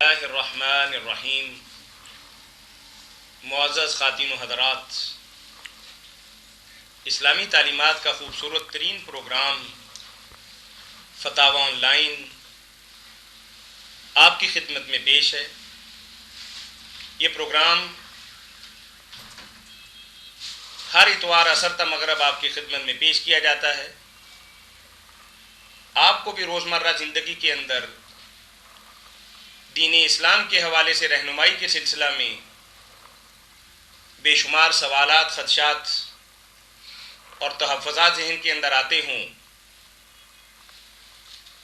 اللہ الرحمن الرحیم۔ معزز خواتین و حضرات، اسلامی تعلیمات کا خوبصورت ترین پروگرام فتاوی آن لائن آپ کی خدمت میں پیش ہے۔ یہ پروگرام ہر اتوار عصر تا مغرب آپ کی خدمت میں پیش کیا جاتا ہے۔ آپ کو بھی روزمرہ زندگی کے اندر دین اسلام کے حوالے سے رہنمائی کے سلسلہ میں بے شمار سوالات، خدشات اور تحفظات ذہن کے اندر آتے ہوں،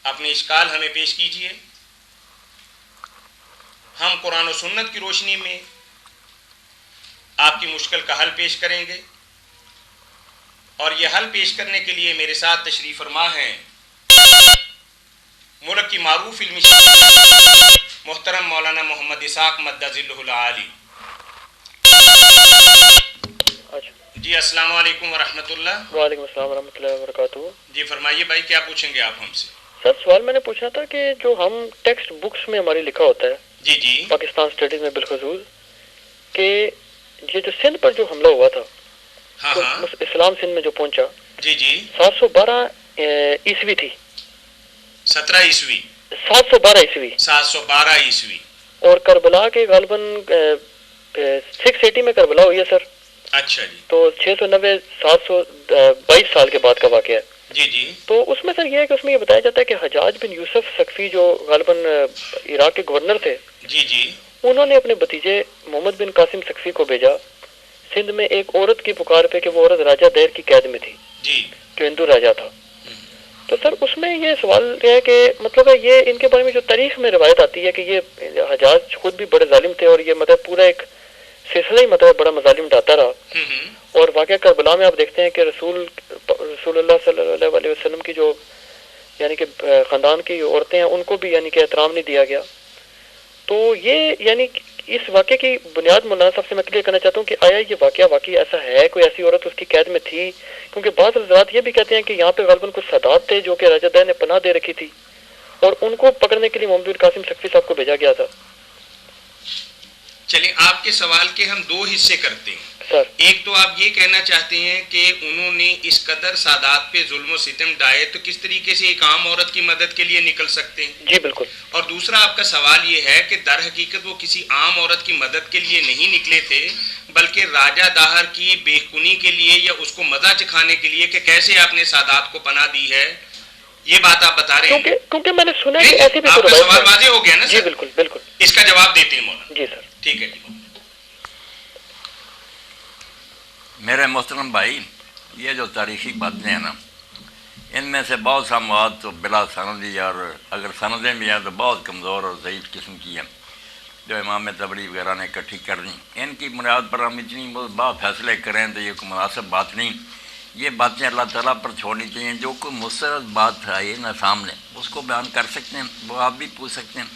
اپنے اشکال ہمیں پیش کیجیے۔ ہم قرآن و سنت کی روشنی میں آپ کی مشکل کا حل پیش کریں گے، اور یہ حل پیش کرنے کے لیے میرے ساتھ تشریف فرما ہیں ملک کی معروف علمی محترم مولانا محمد اسحاق مدہ ظلہ العالی۔ جی السلام علیکم ورحمۃ اللہ۔ وعلیکم السلام ورحمۃ اللہ وبرکاتہ۔ جی فرمائیے بھائی، کیا پوچھیں گے آپ ہم سے؟ سر سوال میں نے پوچھنا تھا کہ جو ہم ٹیکسٹ بکس میں ہماری لکھا ہوتا ہے جی جی پاکستان اسٹڈیز میں بالخصوص، کہ یہ جو سندھ پر جو حملہ ہوا تھا، ہاں ہاں اسلام سندھ میں جو پہنچا، جی جی 712 عیسوی تھی، 17 عیسوی 712 عیسوی، 712 عیسوی، اور کربلا کے غالباً 680 میں کربلا ہوئی ہے سر۔ اچھا جی، تو 690 722 سال کے بعد کا واقعہ ہے۔ جی جی تو اس میں سر یہ ہے کہ اس میں یہ بتایا جاتا ہے کہ حجاج بن یوسف ثقفی جو غالباً عراق کے گورنر تھے، جی جی انہوں نے اپنے بھتیجے محمد بن قاسم ثقفی کو بھیجا سندھ میں ایک عورت کی پکار پہ کہ وہ عورت راجہ دیر کی قید میں تھی، جی جو ہندو راجہ تھا۔ تو سر اس میں یہ سوال یہ ہے کہ مطلب ہے یہ ان کے بارے میں جو تاریخ میں روایت آتی ہے کہ یہ حجاج خود بھی بڑے ظالم تھے، اور یہ مطلب پورا ایک سلسلہ ہی مطلب بڑا مظالم ڈالتا رہا۔ اور واقعہ کربلا میں آپ دیکھتے ہیں کہ رسول اللہ صلی اللہ علیہ وسلم کی جو یعنی کہ خاندان کی عورتیں ہیں، ان کو بھی یعنی کہ احترام نہیں دیا گیا۔ تو یہ یعنی اس واقعے کی بنیاد مولانا صاحب سے میں کلیئر کرنا چاہتا ہوں کہ آیا یہ واقعہ واقعی ایسا ہے، کوئی ایسی عورت اس کی قید میں تھی؟ کیونکہ بعض حضرات یہ بھی کہتے ہیں کہ یہاں پہ غالباً کچھ سادات تھے جو کہ راجہ دیر نے پناہ دے رکھی تھی، اور ان کو پکڑنے کے لیے محمد بن قاسم ثقفی صاحب کو بھیجا گیا تھا۔ چلیے آپ کے سوال کے ہم دو حصے کرتے ہیں۔ سر ایک تو آپ یہ کہنا چاہتے ہیں کہ انہوں نے اس قدر سادات پہ ظلم و ستم ڈھائے تو کس طریقے سے ایک عام عورت کی مدد کے لیے نکل سکتے ہیں؟ جی بالکل۔ اور دوسرا آپ کا سوال یہ ہے کہ در حقیقت وہ کسی عام عورت کی مدد کے لیے نہیں نکلے تھے، بلکہ راجہ داہر کی بے خونی کے لیے یا اس کو مزہ چکھانے کے لیے کہ کیسے آپ نے سادات کو پناہ دی ہے، یہ بات آپ بتا رہے ہیں؟ کیونکہ میں نے سنا کہ ایسی بھی آپ کا سوال واضح ہو گیا نا؟ جی بالکل بالکل۔ اس کا جواب دیتے ہیں مولانا۔ جی سر۔ ٹھیک ہے جی۔ میرے محترم بھائی، یہ جو تاریخی باتیں ہیں نا، ان میں سے بہت سا مواد تو بلا سندی، اور اگر سندیں بھی ہیں تو بہت کمزور اور ضعیف قسم کی ہیں، جو امام طبری وغیرہ نے اکٹھی کر دیں۔ ان کی بنیاد پر ہم اتنی بہت فیصلے کریں تو یہ کوئی مناسب بات نہیں۔ یہ باتیں اللہ تعالیٰ پر چھوڑنی چاہیے۔ جو کوئی مستند بات آئی نا سامنے، اس کو بیان کر سکتے ہیں، وہ آپ بھی پوچھ سکتے ہیں۔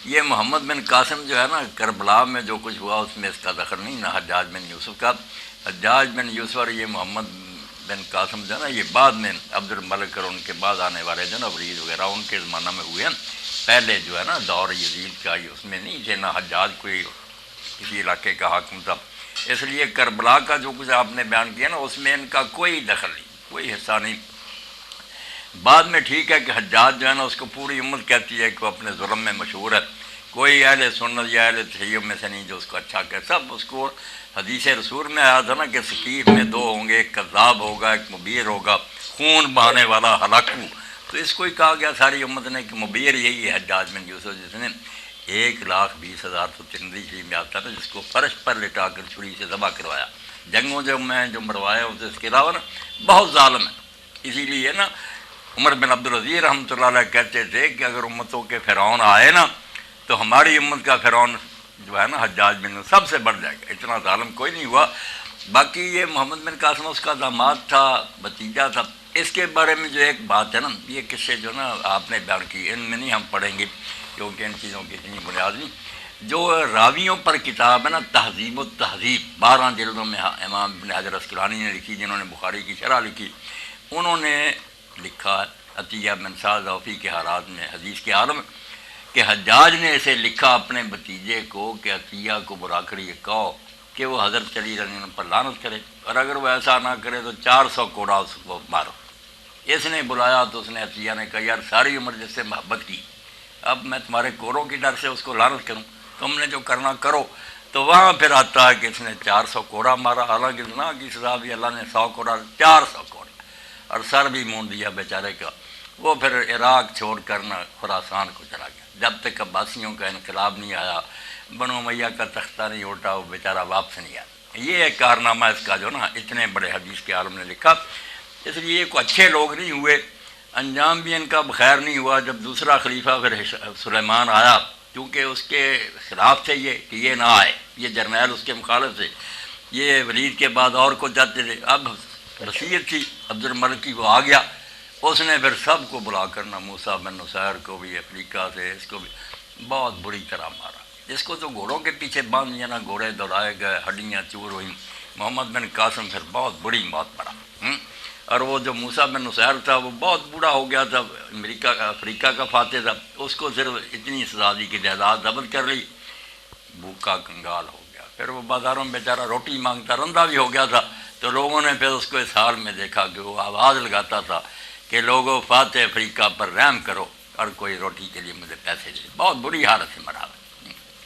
یہ محمد بن قاسم جو ہے نا، کربلا میں جو کچھ ہوا اس میں اس کا دخل نہیں، نہ حجاج بن یوسف کا۔ حجاج بن یوسف اور یہ محمد بن قاسم جو ہے نا، یہ بعد میں عبد الملک اور ان کے بعد آنے والے جو نا ولید وغیرہ ان کے زمانہ میں ہوئے ہیں۔ پہلے جو ہے نا دور یزید کا اس میں نہیں تھے، نہ حجاج کوئی کسی علاقے کا حاکم تھا۔ اس لیے کربلا کا جو کچھ آپ نے بیان کیا نا، اس میں ان کا کوئی دخل نہیں، کوئی حصہ نہیں۔ بعد میں ٹھیک ہے کہ حجاج جو ہے نا، اس کو پوری امت کہتی ہے کہ وہ اپنے ظلم میں مشہور ہے، کوئی اہل سنت یا اہل تشیع میں سے نہیں جو اس کو اچھا کہ سب اس کو حدیث رسول میں آیا تھا نا کہ ثقیف میں دو ہوں گے، ایک کذاب ہوگا، ایک مبیر ہوگا، خون بہانے والا ہلاکو۔ تو اس کو ہی کہا گیا ساری امت نے کہ مبیر یہی ہے حجاج بن یوسف، جس نے 1,20,000 تو ترمذی شریف میں آتا تھا، جس کو فرش پر لٹا کر چھری سے ذبح کروایا، جنگوں میں جو مروایا اسے۔ اس کے علاوہ نا بہت ظالم ہے۔ اسی لیے نا عمر بن عبدالعزیز رحمۃ اللہ علیہ کہتے تھے کہ اگر امتوں کے فرعون آئے نا تو ہماری امت کا فرعون جو ہے نا حجاج بن سب سے بڑھ جائے گا، اتنا ظالم کوئی نہیں ہوا۔ باقی یہ محمد بن قاسم اس کا داماد تھا، بھتیجا تھا۔ اس کے بارے میں جو ایک بات ہے نا، یہ قصے جو نا آپ نے بیان کی، ان میں نہیں ہم پڑھیں گے کیونکہ ان چیزوں کی اتنی بنیاد نہیں۔ جو راویوں پر کتاب ہے نا، تہذیب و تہذیب 12 جلدوں میں امام ابن حجر عسقلانی نے لکھی، جنہوں نے بخاری کی شرح لکھی، انہوں نے لکھا عطیہ بن سعد اوفی کے حالات میں حدیث کے عالم کہ حجاج نے اسے لکھا اپنے بھتیجے کو کہ عطیہ کو برا کر یہ کہو کہ وہ حضرت علی رضی اللہ عنہ پر لعنت کرے، اور اگر وہ ایسا نہ کرے تو 400 کوڑا اس کو مارو۔ اس نے بلایا تو اس نے عطیہ نے کہا یار ساری عمر جس سے محبت کی، اب میں تمہارے کوروں کی ڈر سے اس کو لعنت کروں؟ تم نے جو کرنا کرو۔ تو وہاں پھر آتا ہے کہ اس نے 400 کوڑا مارا، حالانکہ زنا کی سزا بھی اللہ نے 100 کوڑا، 400 کوڑا، اور سر بھی مونڈ دیا بیچارے کا۔ وہ پھر عراق چھوڑ کر نہ خراسان کو چلا گیا، جب تک عباسیوں کا انقلاب نہیں آیا، بنو امیہ کا تختہ نہیں اٹھا، وہ بیچارہ واپس نہیں آیا۔ یہ ایک کارنامہ اس کا جو نا اتنے بڑے حدیث کے عالم نے لکھا۔ اس لیے یہ کوئی اچھے لوگ نہیں ہوئے، انجام بھی ان کا بخیر نہیں ہوا۔ جب دوسرا خلیفہ پھر سلیمان آیا، کیونکہ اس کے خلاف تھے یہ کہ یہ نہ آئے، یہ جرنیل اس کے مخالف تھے، یہ ولید کے بعد اور کو چاہتے تھے۔ اب وصیت تھی عبد الملک کی، وہ آ گیا، اس نے پھر سب کو بلا کر نہ موسیٰ بن نصیر کو بھی افریقہ سے، اس کو بھی بہت بری طرح مارا۔ اس کو تو گھوڑوں کے پیچھے باندھ دیا نا، گھوڑے دوڑائے گئے، ہڈیاں چور ہوئیں۔ محمد بن قاسم پھر بہت بڑی موت مرا۔ اور وہ جو موسیٰ بن نصیر تھا وہ بہت بوڑھا ہو گیا تھا، افریقہ کا فاتح تھا، اس کو صرف اتنی سزا دی کہ جائیداد ضبط کر لی، بھوکا کنگال ہو گیا۔ پھر وہ بازاروں میں بیچارہ روٹی مانگتا، رندہ بھی ہو گیا تھا، تو لوگوں نے پھر اس کو اس حال میں دیکھا کہ وہ آواز لگاتا تھا کہ لوگوں فاتح افریقہ پر رحم کرو اور کوئی روٹی کے لیے مجھے پیسے دے۔ بہت بری حالت سے مرا۔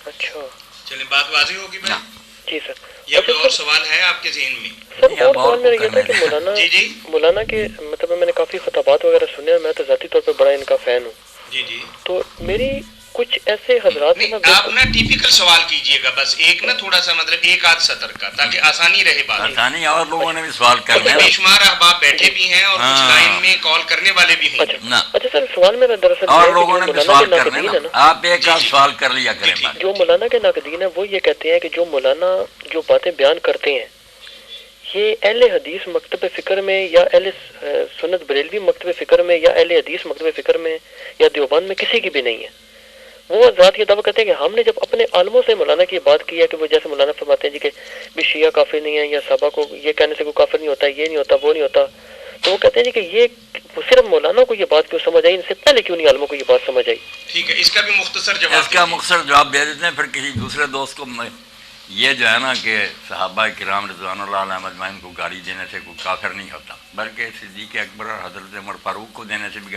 اچھا چلیں بات واضح ہوگی بھائی۔ جی سر، یہ کوئی اور سوال ہے آپ کے ذہن میں؟ سر اور سوال میرا یہ تھا کہ مولانا جی مولانا کے مطلب میں نے کافی خطابات وغیرہ سنے ہیں، میں تو ذاتی طور پہ بڑا ان کا فین ہوں۔ جی تو میری کچھ ایسے حضرات ہیں نہیں، آپ نا ٹیپیکل سوال کیجئے گا، بس ایک نا تھوڑا سا مطلب ایک آدھ سطر کا، تاکہ آسانی رہے بات۔ آسانی، اور لوگوں نے بھی سوال کرنے بے شمار احباب بیٹھے بھی ہیں اور کچھ لائن میں کال کرنے والے بھی ہوں۔ اچھا سر، سوال میرا دراصل اور لوگوں نے بھی سوال کرنے نا، آپ ایک آدھ سوال کر لیا کریں۔ جو مولانا کے ناقدین ہیں وہ یہ کہتے ہیں کہ جو مولانا جو باتیں بیان کرتے ہیں یہ اہل حدیث مکتب فکر میں یا اہل سنت بریلوی مکتب فکر میں یا اہل حدیث مکتب فکر میں یا دیوبند میں کسی کی بھی نہیں ہے۔ وہ حضرات یہ دعویٰ کرتے ہیں کہ ہم نے جب اپنے عالموں سے مولانا کی بات کی ہے کہ وہ جیسے مولانا فرماتے ہیں جی کہ بھی شیعہ کافر نہیں ہے، یا صحابہ کو یہ کہنے سے کوئی کافر نہیں ہوتا، یہ نہیں ہوتا، وہ نہیں ہوتا، تو وہ کہتے ہیں جی کہ یہ صرف مولانا کو یہ بات کیوں سمجھ آئی، ان سے پہلے کیوں نہیں عالموں کو یہ بات سمجھ آئی؟ ٹھیک ہے، اس کا بھی مختصر جواب، اس کا مختصر جواب دے دیتے ہیں، پھر کسی دوسرے دوست کو۔ یہ جو ہے نا کہ صحابہ کرام رضوان اللہ علیہم اجمعین کو گالی دینے سے کوئی کافر نہیں ہوتا، بلکہ صدیق اکبر اور حضرت عمر فاروق کو دینے سے بھی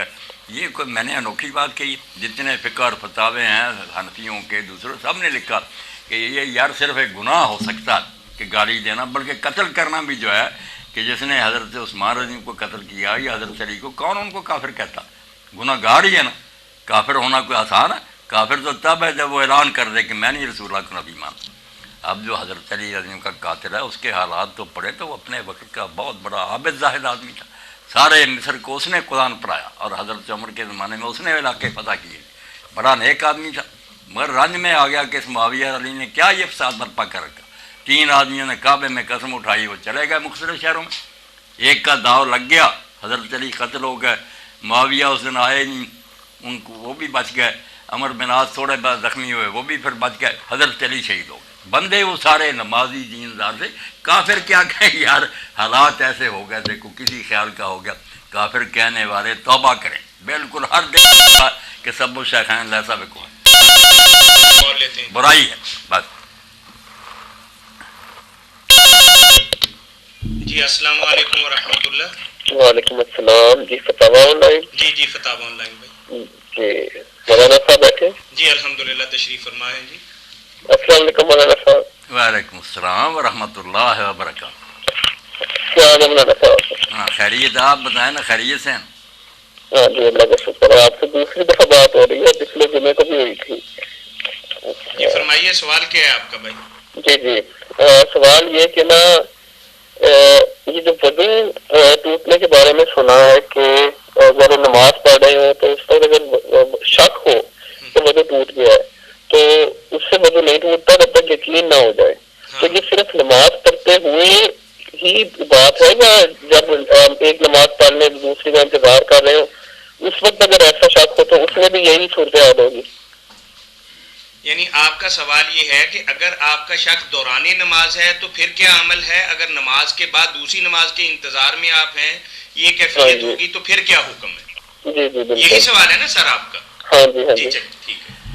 یہ کوئی میں نے انوکھی بات کہی۔ جتنے فقہ اور فتاوے ہیں حنفیوں کے، دوسروں سب نے لکھا کہ یہ یار صرف ایک گناہ ہو سکتا کہ گالی دینا، بلکہ قتل کرنا بھی جو ہے کہ جس نے حضرت عثمان رضی اللہ عنہ کو قتل کیا یا حضرت علی کو، کون ان کو کافر کہتا؟ گناہ گار ہی ہے نا۔ کافر ہونا کوئی آسان ہے؟ کافر تو تب ہے جب وہ اعلان کر دے کہ میں نہیں رسول اللہ کو نبی مانتا۔ اب جو حضرت علی رضی اللہ عنہ کا قاتل ہے، اس کے حالات تو پڑھے تو وہ اپنے وقت کا بہت بڑا عابد زاہد آدمی تھا، سارے مصر کو اس نے قرآن پڑھایا، اور حضرت عمر کے زمانے میں اس نے علاقے فتح کیے، بڑا نیک آدمی تھا، مگر رنج میں آ گیا کہ اس معاویہ علی نے کیا یہ فساد برپا کر رکھا۔ 3 آدمیوں نے کعبے میں قسم اٹھائی، وہ چلے گئے مختلف شہروں میں، ایک کا داؤ لگ گیا، حضرت علی قتل ہو گئے، معاویہ اس دن آئے نہیں، ان کو وہ بھی بچ گئے، عمر بن عاص تھوڑے بعد زخمی ہوئے، وہ بھی پھر بچ گئے، حضرت علی شہید ہو گئے۔ بندے وہ سارے نمازی دیندار سے، کافر کیا کہیں یار، حالات ایسے ہو گئے تھے، کوئی کسی خیال کا ہو گیا۔ کافر کہنے والے توبہ کریں، بالکل ہر دن کہ سب و شیخین لیسا بکو ہے، برائی ہے بس۔ جی السلام علیکم ورحمۃ اللہ۔ وعلیکم السلام۔ جی فتاوی on line? G فتاوی on line بھائی۔ جی مولانا صاحب بیٹھے؟ جی الحمدللہ، تشریف فرمائیں جی۔ السلام علیکم مولانا صاحب۔ وعلیکم السلام ورحمۃ اللہ وبرکاتہ۔ کیا حال ہے مولانا صاحب؟ ہاں خیریت، آپ بتائیں نا، خیریت سے ہیں؟ ہاں جی اللہ کا شکر ہے، آپ سے دوسری دفعہ بات ہو رہی ہے، پچھلے جمعے کو بھی ہوئی تھی۔ جی فرمائیے، سوال کیا ہے آپ کا بھائی؟ جی سوال یہ کہ نا یہ جو وضو ٹوٹنے کے بارے میں سنا ہے کہ اگر نماز پڑھ رہے ہو تو اس پر اگر شک ہو کہ وضو ٹوٹ گیا ہے تو اس سے وضو نہیں ٹوٹتا جب تک یقین نہ ہو جائے۔ تو یہ صرف نماز پڑھتے ہوئے ہی بات ہے یا جب ایک نماز پڑھنے دوسری کا انتظار کر رہے ہو اس وقت اگر ایسا شک ہو تو اس میں بھی یہی صورتحال ہوگی؟ یعنی آپ کا سوال یہ ہے کہ اگر آپ کا شک دوران نماز ہے تو پھر کیا عمل ہے، اگر نماز کے بعد دوسری نماز کے انتظار میں آپ ہیں یہ کیفیت ہوگی تو پھر کیا حکم ہے؟ جی بالکل، یہی سوال ہے نا سر آپ کا؟ ہاں جی چلیے ٹھیک ہے۔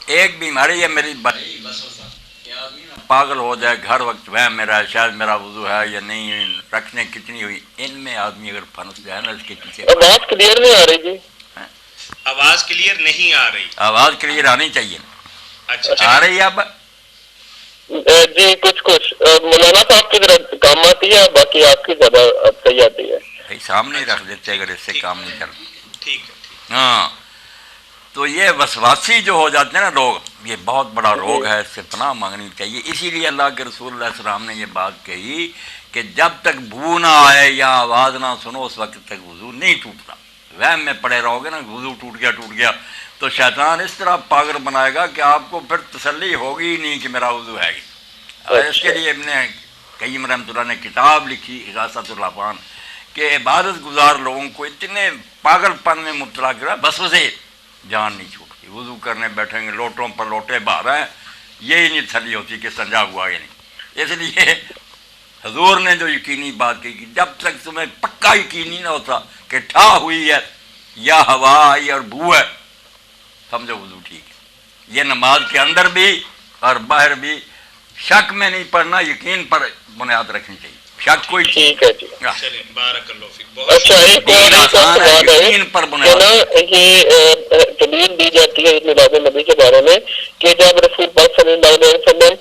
ایک بیماری ہے میری بھائی کہ آدمی نا پاگل ہو جائے، گھر وقت وہم میرا ہے، شاید میرا وضو ہے یا نہیں، رکھنے کتنی ہوئی، ان میں آدمی اگر پھنس جائے نا اس کے پیچھے. بات کلیئر نہیں آ رہی جی. آواز کلیئر نہیں آ رہی. آواز کلیئر آنی چاہیے. اچھا آ رہی ہے اب؟ جی کچھ مولانا صاحب کی ذرا کام آتی ہے، باقی آپ کی زیادہ صحیح آتی ہے. بھائی سامنے ہی رکھ دیتے اگر اس سے کام نہیں کرنا. ٹھیک ہے. ہاں تو یہ وسواسی جو ہو جاتے ہیں نا لوگ، یہ بہت بڑا روگ ہے، اس سے پناہ مانگنی چاہیے. اسی لیے اللہ کے رسول اللہ علیہ السلام نے یہ بات کہی کہ جب تک بو نہ آئے یا آواز نہ سنو اس وقت تک وضو نہیں ٹوٹتا. وہم میں پڑے رہو گے نا وضو ٹوٹ گیا تو شیطان اس طرح پاگل بنائے گا کہ آپ کو پھر تسلی ہوگی ہی نہیں کہ میرا وضو ہے. اس کے لیے ابن قیم رحمۃ اللہ نے کتاب لکھی اغاثۃ الافان کہ عبادت گزار لوگوں کو اتنے پاگل پن میں مبتلا کرا بس اسے جان نہیں چھوٹتی. وضو کرنے بیٹھیں گے لوٹوں پر لوٹے بہا رہے ہیں، یہی نہیں تسلی ہوتی کہ سنجا ہوا یا نہیں. اس لیے حضور نے جو یقینی بات کی کہ جب تک تمہیں پکا یقین نہیں نہ ہوتا کہ ٹھا ہوئی ہے یا ہوا آئی اور بو ہے، سمجھو وضو ٹھیک ہے. یہ نماز کے اندر بھی اور باہر بھی شک میں نہیں پڑھنا، یقین پر بنیاد رکھنی چاہیے. شک کوئی ٹھیک ہے جی. چلیں بارک اللہ فیک. بہت اچھا ایک اور آسان ہے، یقین پر کہ بنیاد. نا یہ دلیل دی جاتی ہے میلاد النبی کے بارے میں کہ جب رسول پاک صلی اللہ علیہ وسلم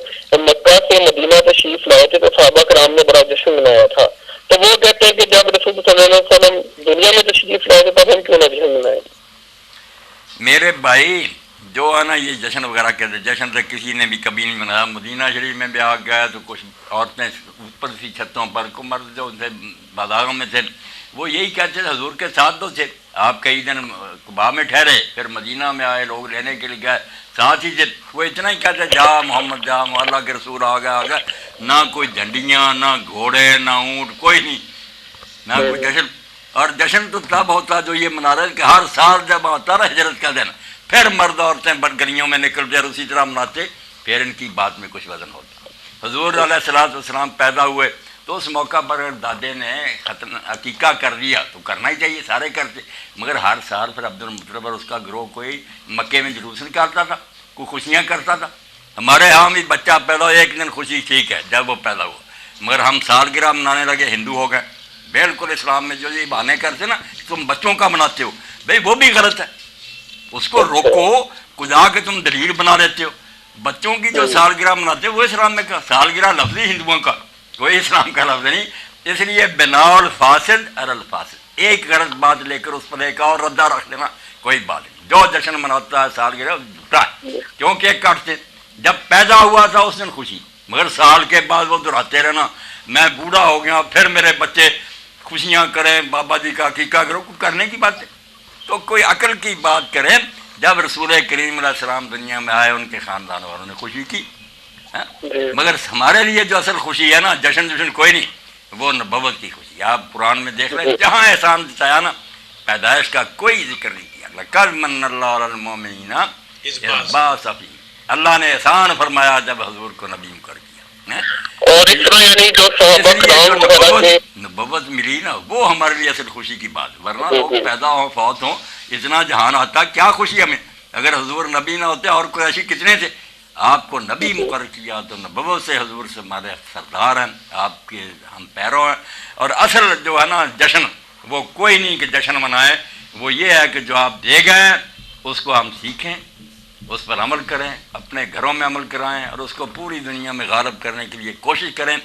مکہ سے مدینہ تشریف لائے تھے تو صحابہ کرام نے بڑا جشن منایا تھا. تو وہ کہتے ہیں کہ جب رسول صلی اللہ علیہ وسلم دنیا میں تشریف لائے تھے تب ہم کیوں نہ جشن منائے؟ میرے بھائی جو ہے نا یہ جشن وغیرہ کہتے، جشن سے کسی نے بھی کبھی نہیں منایا. مدینہ شریف میں بھی آ گیا تو کچھ عورتیں اوپر سی چھتوں پر، کو مرد جو تھے بازاروں میں تھے وہ یہی کہتے تھے حضور کے ساتھ تو تھے. آپ کئی دن قباء میں ٹھہرے، پھر مدینہ میں آئے، لوگ لینے کے لیے گئے، ساتھ ہی وہ اتنا ہی کہتے جا محمد جا، اللہ کے رسول آ گیا. نہ کوئی جھنڈیاں، نہ گھوڑے، نہ اونٹ، کوئی نہیں، نہ کوئی جشن. اور جشن تو تب ہوتا جو یہ منا رہے کہ ہر سال جب آتا نا ہجرت کا دن، پھر مرد عورتیں گلیوں میں نکلتے اور اسی طرح مناتے، پھر ان کی بات میں کچھ وزن ہوتا. حضور علیہ الصلوۃ والسلام پیدا ہوئے تو اس موقع پر اگر دادے نے عقیقہ کر دیا تو کرنا ہی چاہیے، سارے کرتے. مگر ہر سال پھر عبد المطلب اور اس کا گروہ کوئی مکے میں جلوس نکالتا تھا، کوئی خوشیاں کرتا تھا. ہمارے یہاں بھی بچہ پیدا ہو ایک دن خوشی ٹھیک ہے جب وہ پیدا ہوا، مگر ہم سالگرہ منانے لگے ہندو ہو گئے. بالکل اسلام میں جو یہ بہانے کرتے نا تم بچوں کا مناتے ہو، بھائی وہ بھی غلط ہے، اس کو روکو. خدا کے تم دلیل بنا دیتے ہو. بچوں کی جو سالگرہ مناتے ہو وہ اسلام میں کا سالگرہ لفظ ہی ہندوؤں کا، کوئی اسلام کا لفظ نہیں. اس لیے بنا الفاسد ار الفاسد، ایک غلط بات لے کر اس پر ایک اور ردہ رکھ لینا کوئی بات نہیں. جو جشن مناتا ہے سالگرہ جھوٹا ہے، کیوں کیک کاٹتے. جب پیدا ہوا تھا اس دن خوشی، مگر سال کے بعد وہ دہراتے رہنا میں بوڑھا ہو گیا پھر میرے بچے خوشیاں کریں، بابا جی کا عقیقہ کرو، کرنے کی بات ہے. تو کوئی عقل کی بات کریں. جب رسول کریم علیہ السلام دنیا میں آئے ان کے خاندان والوں نے خوشی کی، مگر ہمارے لیے جو اصل خوشی ہے نا جشن کوئی نہیں، وہ نبوت کی خوشی. آپ قرآن میں دیکھ لیں جہاں احسان بتایا نا پیدائش کا کوئی ذکر نہیں کیا. لقد من اللہ علی المؤمنین اذ بعث فیہم، اللہ نے احسان فرمایا جب حضور کو نبی مقرر کیا. اور اس طرح یعنی جو صحابہ نبوت ملی نا وہ ہمارے لیے اصل خوشی کی بات. ورنہ لوگ پیدا ہوں فوت ہوں اتنا جہان آتا، کیا خوشی ہمیں. اگر حضور نبی نہ ہوتے اور قریشی کتنے تھے، آپ کو نبی مقرر کیا تو نبوت سے حضور سے ہمارے سردار ہیں، آپ کے ہم پیرو ہیں. اور اصل جو ہے نا جشن وہ کوئی نہیں کہ جشن منائے، وہ یہ ہے کہ جو آپ دے گئے اس کو ہم سیکھیں، اس پر عمل کریں، اپنے گھروں میں عمل کرائیں اور اس کو پوری دنیا میں غالب کرنے کے لیے کوشش کریں.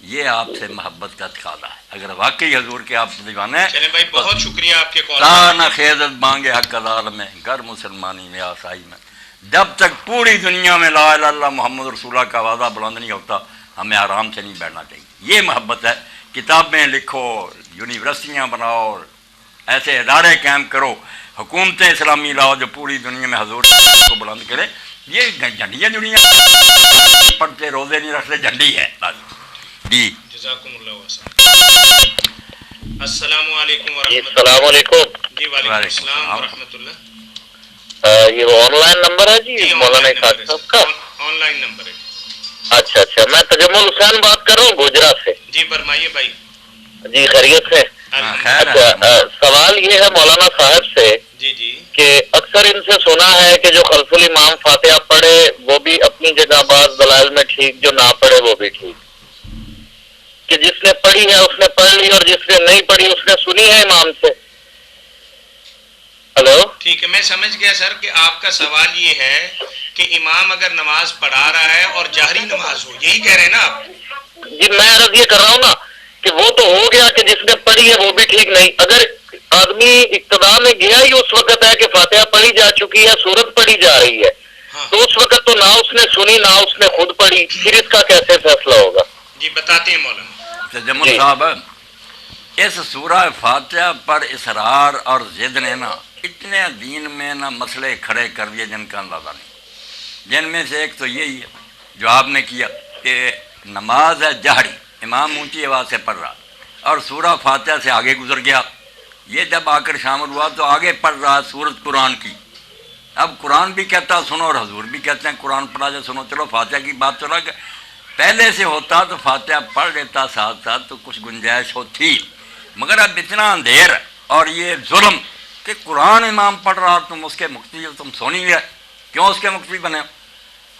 یہ آپ سے محبت کا تقاضا ہے. اگر واقعی حضور کے آپ دیوانے ہیں. چلیں بھائی بہت شکریہ آپ کے کال. تانا خیزت مانگے حق لال میں گھر مسلمانی میں آسائی میں. جب تک پوری دنیا میں لا الہ الا اللہ محمد رسول اللہ کا وعدہ بلند نہیں ہوتا ہمیں آرام سے نہیں بیٹھنا چاہیے. یہ محبت ہے. کتابیں لکھو، یونیورسٹیاں بناؤ، ایسے ادارے قائم کرو، حکومتیں اسلامی لاؤ جو پوری دنیا میں حضور کو بلند کرے. یہ جھنڈیاں جڑیاں پڑھتے روزے نہیں رکھتے، جھنڈی ہے جی. جزاکم اللہ وسلم. السلام علیکم ورحمۃ اللہ. السلام علیکم. جی وعلیکم السلام ورحمۃ اللہ. یہ وہ آن لائن نمبر ہے جی مولانا صاحب کا؟ آن لائن نمبر ہے. اچھا میں تجمل حسین بات کر رہا ہوں گوجرا سے. جی فرمائیے بھائی. جی خیریت سے. اچھا سوال یہ ہے مولانا صاحب سے جی جی کہ اکثر اکثر ان سے سنا ہے کہ جو خلف الامام فاتحہ پڑھے وہ بھی اپنی جگہ بعض دلائل میں ٹھیک، جو نہ پڑھے وہ بھی ٹھیک، کہ جس نے پڑھی ہے اس نے پڑھ لی اور جس نے نہیں پڑھی اس نے سنی ہے امام سے. ہلو، ٹھیک ہے، میں سمجھ گیا سر کہ آپ کا سوال یہ ہے کہ امام اگر نماز پڑھا رہا ہے اور جہری نماز ہو، یہی کہہ رہے ہیں نا آپ؟ جی میں عرض یہ کر رہا ہوں نا کہ وہ تو ہو گیا کہ جس نے پڑھی ہے وہ بھی ٹھیک نہیں. اگر آدمی اقتدا میں گیا ہی اس وقت ہے کہ فاتحہ پڑھی جا چکی ہے، سورت پڑھی جا رہی ہے، تو اس وقت تو نہ اس نے سنی نہ اس نے خود پڑھی، پھر اس کا کیسے فیصلہ ہوگا؟ جی بتاتے ہیں مولانا. جمل صاحب، اس سورہ فاتحہ پر اصرار اور ضد نے نا اتنے دین میں نا مسئلے کھڑے کر دیے جن کا اندازہ نہیں. جن میں سے ایک تو یہی ہے جو آپ نے کیا کہ نماز ہے جہری، امام اونچی آواز سے پڑھ رہا اور سورہ فاتحہ سے آگے گزر گیا. یہ جب آ کر شامل ہوا تو آگے پڑھ رہا سورت قرآن کی. اب قرآن بھی کہتا سنو اور حضور بھی کہتے ہیں قرآن پڑھا جائے سنو. چلو فاتحہ کی بات تو رکھ، پہلے سے ہوتا تو فاتحہ پڑھ لیتا ساتھ ساتھ تو کچھ گنجائش ہوتی، مگر اب اتنا اندھیر اور یہ ظلم کہ قرآن امام پڑھ رہا تم اس کے مقتدی، تم سونی گئے. کیوں اس کے مقتدی بنے؟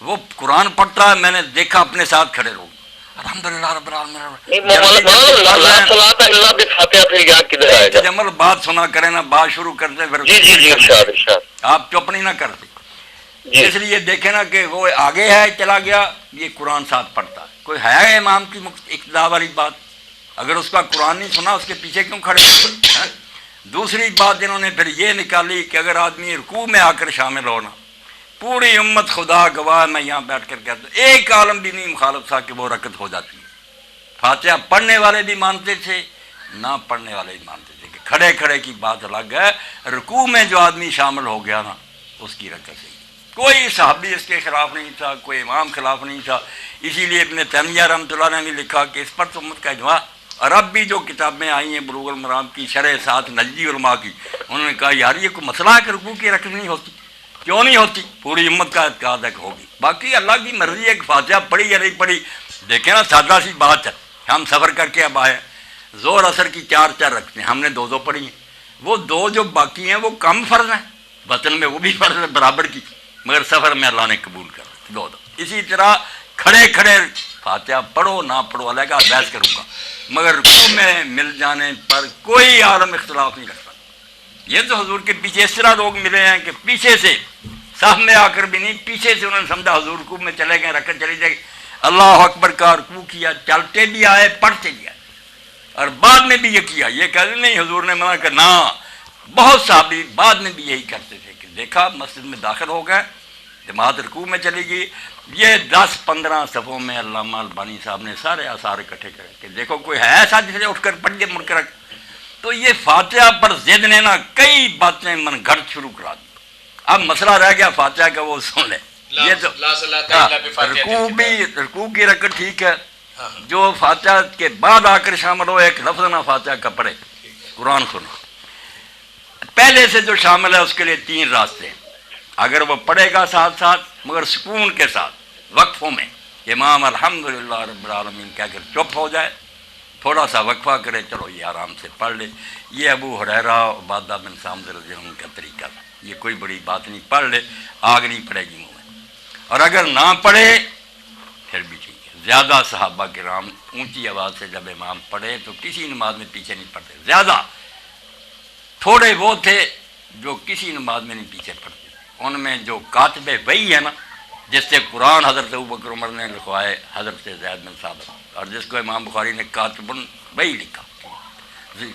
وہ قرآن پڑھتا ہے، میں نے دیکھا اپنے ساتھ کھڑے لوگ الحمدللہ رب العالمین. جمل بات سنا کرے نا، بات شروع کرتے پھر آپ چپ نہیں نہ کرتے. اس لیے دیکھیں نا کہ وہ آگے ہے چلا گیا، یہ قرآن ساتھ پڑھتا ہے. کوئی ہے امام کی اقتدا والی بات؟ اگر اس کا قرآن نہیں سنا اس کے پیچھے کیوں کھڑے؟ دوسری بات انہوں نے پھر یہ نکالی کہ اگر آدمی رکوع میں آ کر شامل ہونا، پوری امت خدا گواہ میں یہاں بیٹھ کر کہتا ہوں ایک عالم بھی نہیں مخالف تھا کہ وہ رکعت ہو جاتی ہے. فاتحہ پڑھنے والے بھی مانتے تھے، نہ پڑھنے والے بھی مانتے تھے کہ کھڑے کھڑے کی بات الگ ہے. رکوع میں جو آدمی شامل ہو گیا نا اس کی رکعت صحیح. کوئی صحابی اس کے خلاف نہیں تھا، کوئی امام خلاف نہیں تھا. اسی لیے ابن تیمیہ رحمۃ اللہ نے بھی لکھا کہ اس پر تو امت کا اجماع. اور اب بھی جو کتابیں آئی ہیں بلوغ المرام کی شرح ساتھ نجدی علماء کی، انہوں نے کہا یار یہ کوئی مسئلہ ہے کہ رکوع کی رکعت نہیں ہوتی؟ کیوں نہیں ہوتی؟ پوری امت کا اعتقاد ہے کہ ہوگی. باقی اللہ کی مرضی ہے کہ فاتحہ پڑھی یا نہیں پڑھی. دیکھیں نا سادہ سی بات ہے، ہم سفر کر کے اب آئے، زور اثر کی 4 رکھتے ہیں، ہم نے 2 پڑھی ہیں. وہ 2 جو باقی ہیں وہ کم فرض ہیں، وطن میں وہ بھی فرض ہے برابر کی، مگر سفر میں اللہ نے قبول کر 2. اسی طرح کھڑے کھڑے فاتحہ پڑھو نہ پڑھو اللہ کا بحث کروں گا، مگر رکوع میں مل جانے پر کوئی عالم اختلاف نہیں رکھتا. یہ تو حضور کے پیچھے اس طرح لوگ ملے ہیں کہ پیچھے سے صف میں آ کر بھی نہیں، پیچھے سے انہوں نے سمجھا حضور رکوع میں چلے گئے، رکعت چلی جائے گی، اللہ اکبر کا رکوع کیا، چلتے بھی آئے پڑھتے بھی آئے، اور بعد میں بھی یہ کیا. یہ کہتے نہیں حضور نے منع کر، نہ بہت صحابی بعد میں بھی یہی کرتے تھے کہ دیکھا مسجد میں داخل ہو گئے، جماعت رکوع میں چلی گئی. یہ 10-15 صفوں میں علامہ البانی صاحب نے سارے آثار اکٹھے کرے کہ دیکھو کوئی ہے ایسا جسے اٹھ کر پڑھ کے مڑ کر. تو یہ فاتحہ پر ضد نے نا کئی باتیں من گھڑت شروع کرا دی. اب مسئلہ رہ گیا فاتحہ کا، وہ سن لیں. یہ تو رکوع کی رکعت ٹھیک ہے، جو فاتحہ کے بعد آ کر شامل ہو ایک لفظ نہ فاتحہ کا پڑھے، قرآن سنو. پہلے سے جو شامل ہے اس کے لیے 3 راستے ہیں. اگر وہ پڑھے گا ساتھ ساتھ مگر سکون کے ساتھ وقفوں میں، امام الحمدللہ رب العالمین کہہ کر چپ ہو جائے، تھوڑا سا وقفہ کرے، چلو یہ آرام سے پڑھ لے. یہ ابو ہریرہ عبادہ بن صامت رضی اللہ عنہ کا طریقہ تھا. یہ کوئی بڑی بات نہیں، پڑھ لے، آگ نہیں پڑے گی منہ میں. اور اگر نہ پڑھے پھر بھی ٹھیک ہے. زیادہ صحابہ کرام اونچی آواز سے جب امام پڑھے تو کسی نماز میں پیچھے نہیں پڑھتے. زیادہ تھوڑے وہ تھے جو کسی نماز میں نہیں پیچھے پڑھتے. ان میں جو کاتب وحی ہے نا، جس سے قرآن حضرت ابوبکر عمر نے لکھوائے حضرت زید بن ثابت، اور جس کو امام بخاری نے کاتب وحی لکھا،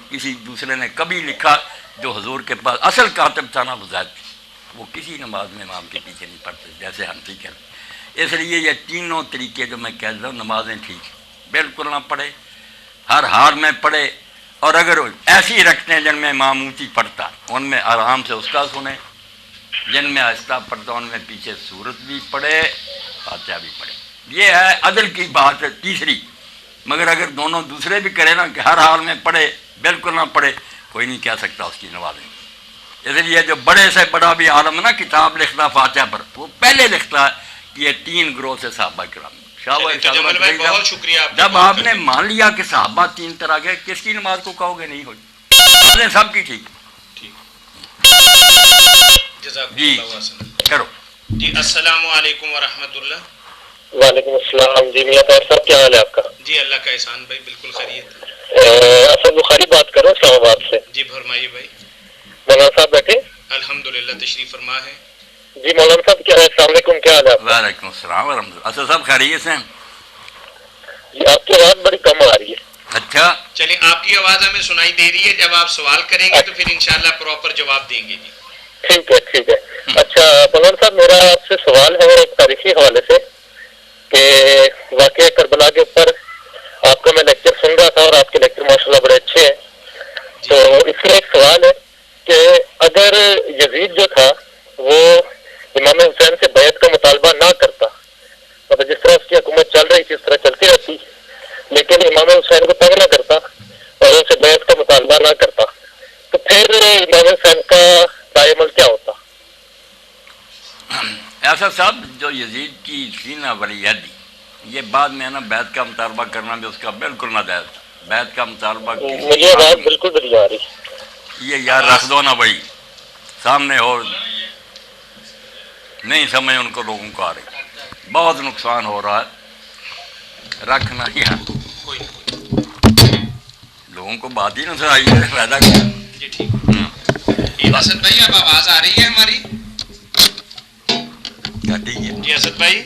کسی دوسرے نے کبھی لکھا جو حضور کے پاس اصل کاتب تھا نا وہ زید، وہ کسی نماز میں امام کے پیچھے نہیں پڑھتے جیسے ہم ٹھیک ہے. اس لیے یہ تینوں طریقے جو میں کہہ رہا ہوں نمازیں ٹھیک ہیں، بالکل نہ پڑھے، ہر حال میں پڑھے. اور اگر ایسی رکھتے ہیں جن میں امام اونچی پڑھتا ان میں آرام سے اس کا سنیں، جن میں آہستہ پڑھتا ان میں پیچھے سورت بھی پڑھے فاتحہ بھی پڑھے. یہ ہے عدل کی بات ہے تیسری. مگر اگر دونوں دوسرے بھی کرے نا کہ ہر حال میں پڑھے بالکل نہ پڑھے، کوئی نہیں کہہ سکتا اس کی نمازیں. اس لیے جو بڑے سے بڑا بھی عالم نا کتاب لکھتا فاتحہ پر، وہ پہلے لکھتا ہے کہ یہ 3 گروہ سے صحابہ کرام. بہت شکریہ. جب آپ نے مان لیا کہ صحابہ 3 طرح کے، کس کی نماز کو کہو گے نہیں ہوئی؟ سب کی ٹھیک. جزاک جی اللہ حسن. کرو. جی السلام علیکم ورحمۃ اللہ. وعلیکم السلام. جی میاں طاہر صاحب کیا حال ہے آپ کا؟ جی اللہ کا احسان بھائی, بالکل خیریت. اسد بخاری بات کر رہا ہوں اسلام آباد سے. جی فرمائیے بھائی. مولانا صاحب بیٹھے. الحمدللہ تشریف فرما ہے. جی مولانا صاحب کیا ہے؟ السلام علیکم, کیا حال ہے آپ کا؟ وعلیکم السلام ورحمۃ اللہ. اسد صاحب خیریت سے ہیں؟ جی آپ کی آواز بڑی کم آ رہی ہے. اچھا چلیں آپ کی آواز ہمیں سنائی دے رہی ہے, جب آپ سوال کریں گے تو پھر انشاءاللہ پراپر جواب دیں گے. جی ٹھیک ہے ٹھیک ہے. اچھا مولانا صاحب میرا آپ سے سوال ہے ایک تاریخی حوالے سے کہ واقعہ کربلا کے اوپر آپ کا میں لیکچر سن رہا تھا اور آپ کے لیکچر ماشاءاللہ بڑے اچھے ہیں. تو اس میں ایک سوال ہے کہ اگر یزید جو تھا وہ امام حسین سے بیعت کا مطالبہ نہ کرتا, مطلب جس طرح اس کی حکومت چل رہی تھی اس طرح چلتی رہتی, لیکن امام حسین کو تنگ نہ کرتا اور ان سے بیعت کا مطالبہ نہ کرتا, تو پھر امام حسین کا رائے عمل کیا ہوتا؟ ایسا صاحب جو یزید کی سینہ ولیت دی, یہ بعد میں نا بیعت کا مطالبہ کرنا بھی اس کا بالکل ناجائز تھا. بیعت کا مطالبہ مجھے آواز بالکل بھی نہیں آ رہی. یہ یار رکھ دو نا بھائی سامنے, اور نہیں سمجھ ان کو لوگوں کو آ رہی, بہت نقصان ہو رہا ہے. رکھنا یار لوگوں کو بات ہی نہ سنائی ہے فائدہ کیا. جی ٹھیک. اسد بھائی اب آواز آ رہی ہے ہماری؟ کیا ٹھیک ہے. جی اسد بھائی.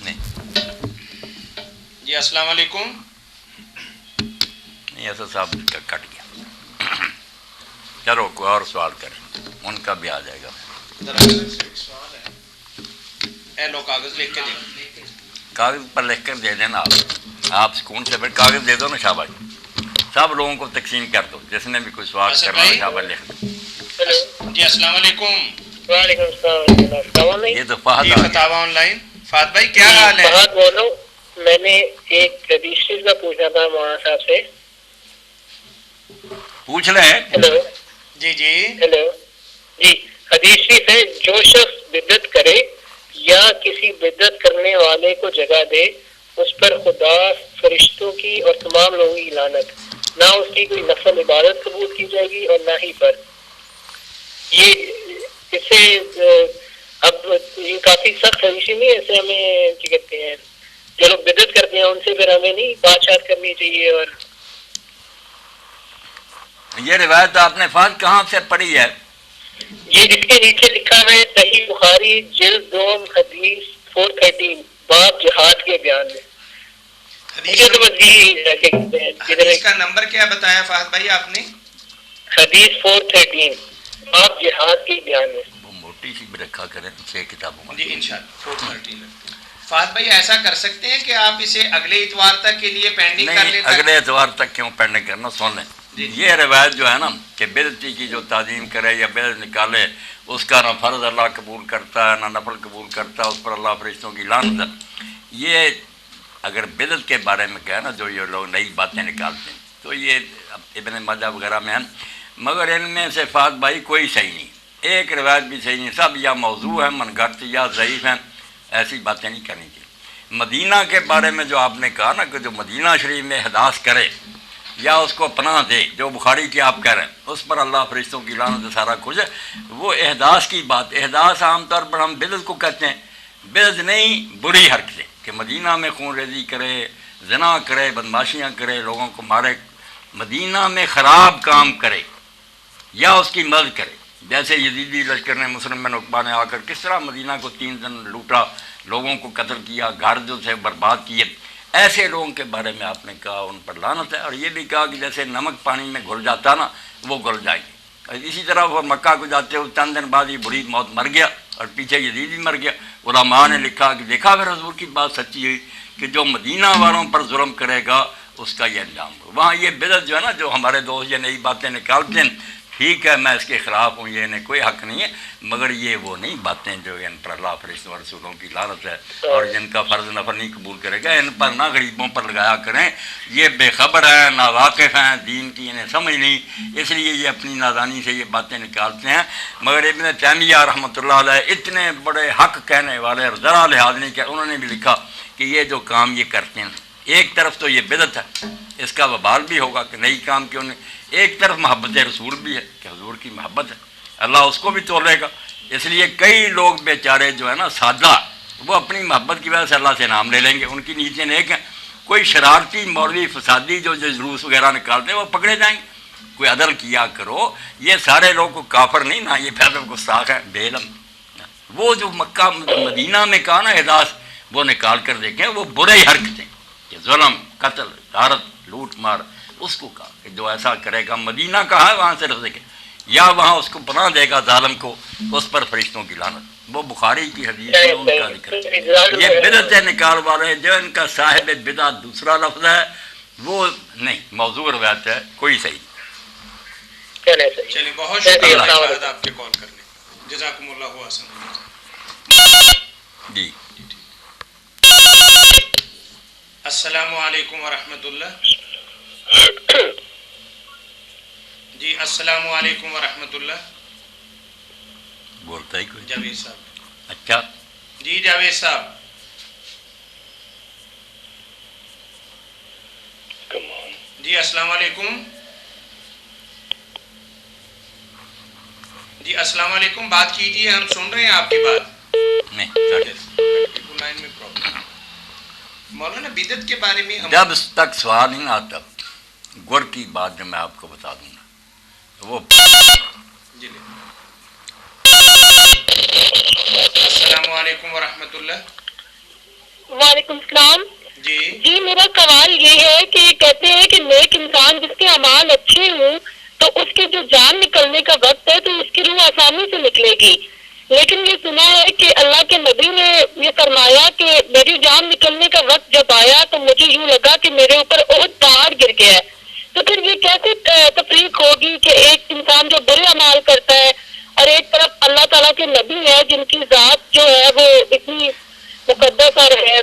نہیں جی السلام علیکم. نہیں ایسا صاحب کا کٹ گیا. چلو کوئی اور سوال کریں, ان کا بھی آ جائے گا. سوال ہے, اے لو کاغذ لکھ کے دیں. کاغذ پر لکھ کر دے دینا. آپ سکون سے پھر کاغذ دے دو نا شاباش, سب لوگوں کو تقسیم کر دو, جس نے بھی کوئی سوال کرنا ہے شاباش لکھ دو. جی السلام علیکم. وعلیکم السلام. یہ تو فہد جی آ گیا. فتاوی آن لائن. فہد بھائی کیا حال ہے؟ فہد بول رہا ہوں. میں نے ایک حدیث شریف کا پوچھنا تھا مولانا صاحب سے. پوچھ لیں. ہیلو. جی جی ہیلو. جی حدیث شریف ہے, جو شخص بدعت کرے یا کسی بدعت کرنے والے کو جگہ دے اس پر خدا, فرشتوں کی اور تمام لوگوں کی لعنت, نہ اس کی کوئی نفل عبادت قبول کی جائے گی اور نہ ہی پر. یہ اس سے اب یہ کافی سخت حدیث نہیں ہے, اسے ہمیں کیا کہتے ہیں جو لوگ بدعت کرتے ہیں ان سے پھر ہمیں نہیں بات چیت کرنی چاہیے. اور یہ روایت آپ نے فہد کہاں سے پڑھی ہے؟ یہ اس کے نیچے لکھا ہے صحیح بخاری جلد 2 حدیث 413 باب جہاد کے بیان میں. حدیث کا نمبر کیا بتایا فہد بھائی آپ نے؟ حدیث 413 باب جہاد کے بیان میں. وہ موٹی سی بھی رکھا کریں 6 کتابوں میں. جی انشاءاللہ 413. فہد بھائی ایسا کر سکتے ہیں کہ آپ اسے اگلے اتوار تک کے لیے پینڈنگ کر لیں. نہیں اگلے اتوار تک کیوں پینڈنگ کرنا, سن لیں. یہ روایت جو ہے نا کہ بدعتی کی جو تعظیم کرے یا بدعت نکالے اس کا نہ فرض اللہ قبول کرتا ہے نہ نفل قبول کرتا ہے, اس پر اللہ فرشتوں کی لعنت ہے. یہ اگر بدعت کے بارے میں کہا نا جو یہ لوگ نئی باتیں نکالتے ہیں تو یہ ابن ماجہ وغیرہ میں ہیں, مگر ان میں سے فہد بھائی کوئی صحیح نہیں, ایک روایت بھی صحیح نہیں, سب یا موضوع ہے من گھڑت یا ضعیف ہیں. ایسی باتیں نہیں کرنی چاہیے. مدینہ کے بارے میں جو آپ نے کہا نا کہ جو مدینہ شریف میں احداث کرے یا اس کو پناہ دے, جو بخاری کی آپ کہہ رہے ہیں اس پر اللہ فرشتوں کی لعنت سارا کچھ ہے, وہ احداث کی بات. احداث عام طور پر ہم بدعت کو کہتے ہیں, بدعت نہیں بری حرکتیں کہ مدینہ میں خون ریزی کرے, زنا کرے, بدماشیاں کرے, لوگوں کو مارے, مدینہ میں خراب کام کرے یا اس کی مدد کرے. جیسے یزیدی لشکر نے مسلم بن عقبہ نے آ کر کس طرح مدینہ کو 3 دن لوٹا, لوگوں کو قتل کیا, گھر جو سے برباد کیے, ایسے لوگوں کے بارے میں آپ نے کہا ان پر لعنت ہے. اور یہ بھی کہا کہ جیسے نمک پانی میں گھل جاتا نا وہ گل جائے گی. اسی طرح وہ مکہ کو جاتے ہوئے چند دن بعد یہ بری موت مر گیا اور پیچھے یزید بھی مر گیا. علماء نے لکھا کہ دیکھا پھر حضور کی بات سچی ہوئی کہ جو مدینہ والوں پر ظلم کرے گا اس کا یہ انجام ہو. وہاں یہ بدعت جو ہے نا, جو ہمارے دوست یہ نئی باتیں نکالتے ہیں, ٹھیک ہے میں اس کے خلاف ہوں, یہ انہیں کوئی حق نہیں ہے, مگر یہ وہ نہیں باتیں جو ان پر اللہ فرشتوں اور رسولوں کی لعنت ہے اور جن کا فرض نفل نہیں قبول کرے گا, ان پر نہ غریبوں پر لگایا کریں. یہ بے خبر ہیں, نا واقف ہیں دین کی, انہیں سمجھ نہیں, اس لیے یہ اپنی نادانی سے یہ باتیں نکالتے ہیں. مگر ابن تیمیہ رحمۃ اللہ علیہ اتنے بڑے حق کہنے والے اور ذرا لحاظ نہیں کیا, انہوں نے بھی لکھا کہ یہ جو کام یہ کرتے ہیں ایک طرف تو یہ بدعت ہے، اس کا وبال بھی ہوگا کہ نئی کام کیوں نہیں، ایک طرف محبت رسول بھی ہے کہ حضور کی محبت ہے، اللہ اس کو بھی تولے گا۔ اس لیے کئی لوگ بیچارے جو ہے نا سادہ، وہ اپنی محبت کی وجہ سے اللہ سے نام لے لیں گے، ان کی نیتیں نیک ہیں۔ کوئی شرارتی مولوی فسادی جو جلوس وغیرہ نکالتے ہیں وہ پکڑے جائیں گے۔ کوئی عدل کیا کرو، یہ سارے لوگ کو کافر نہیں نا، یہ پھر گستاخ ہے بے علم۔ وہ جو مکہ مدینہ میں کہا نا احداث، وہ نکال کر دیکھیں، وہ برے حرکتیں کہ ظلم، قتل، غارت، لوٹ مار، اس کو کہا کہ جو ایسا کرے گا، مدینہ کہا ہے وہاں سے رسے گا، یا وہاں اس کو پناہ دے گا ظالم کو، اس پر فرشتوں کی لعنت۔ وہ بخاری کی حدیث ہے، ان کا ذکر ہے۔ یہ بدعت نکال والے جو ان کا صاحب بدعت دوسرا لفظ ہے، وہ نہیں، موضوع روایت ہے، کوئی صحیح۔ چلیے بہت شکریہ شاہد آپ کے کال کرنے، جزاکم اللہ حسن۔ جی السلام علیکم ورحمۃ اللہ۔ جی السلام علیکم ورحمۃ اللہ۔ بولتا ہی کوئی؟ جاوید صاحب۔ اچھا جی جاوید صاحب۔ جی السلام علیکم۔ جی السلام علیکم، بات کیجیے، ہم سن رہے ہیں آپ کی بات۔ نہیں، لائن میں پرابلم۔ مولانا بدعت کے بارے میں جب تک سوال نہیں آتا، گر کی بات جو میں آپ کو بتا دوں گا وہ جی السلام علیکم ورحمۃ اللہ۔ وعلیکم السلام۔ جی میرا سوال یہ ہے کہ کہتے ہیں کہ نیک انسان جس کے اعمال اچھے ہوں تو اس کے جو جان نکلنے کا وقت ہے تو اس کی روح آسانی سے نکلے گی، لیکن یہ سنا ہے کہ اللہ کے نبی نے یہ فرمایا کہ میری جان نکلنے کا وقت جب آیا تو مجھے یوں لگا کہ میرے اوپر احد پہاڑ گر گیا ہے۔ تو پھر یہ کیسے تفریق ہوگی کہ ایک انسان جو برے اعمال کرتا ہے اور ایک طرف اللہ تعالیٰ کے نبی ہے جن کی ذات جو ہے وہ اتنی مقدس اور ہے؟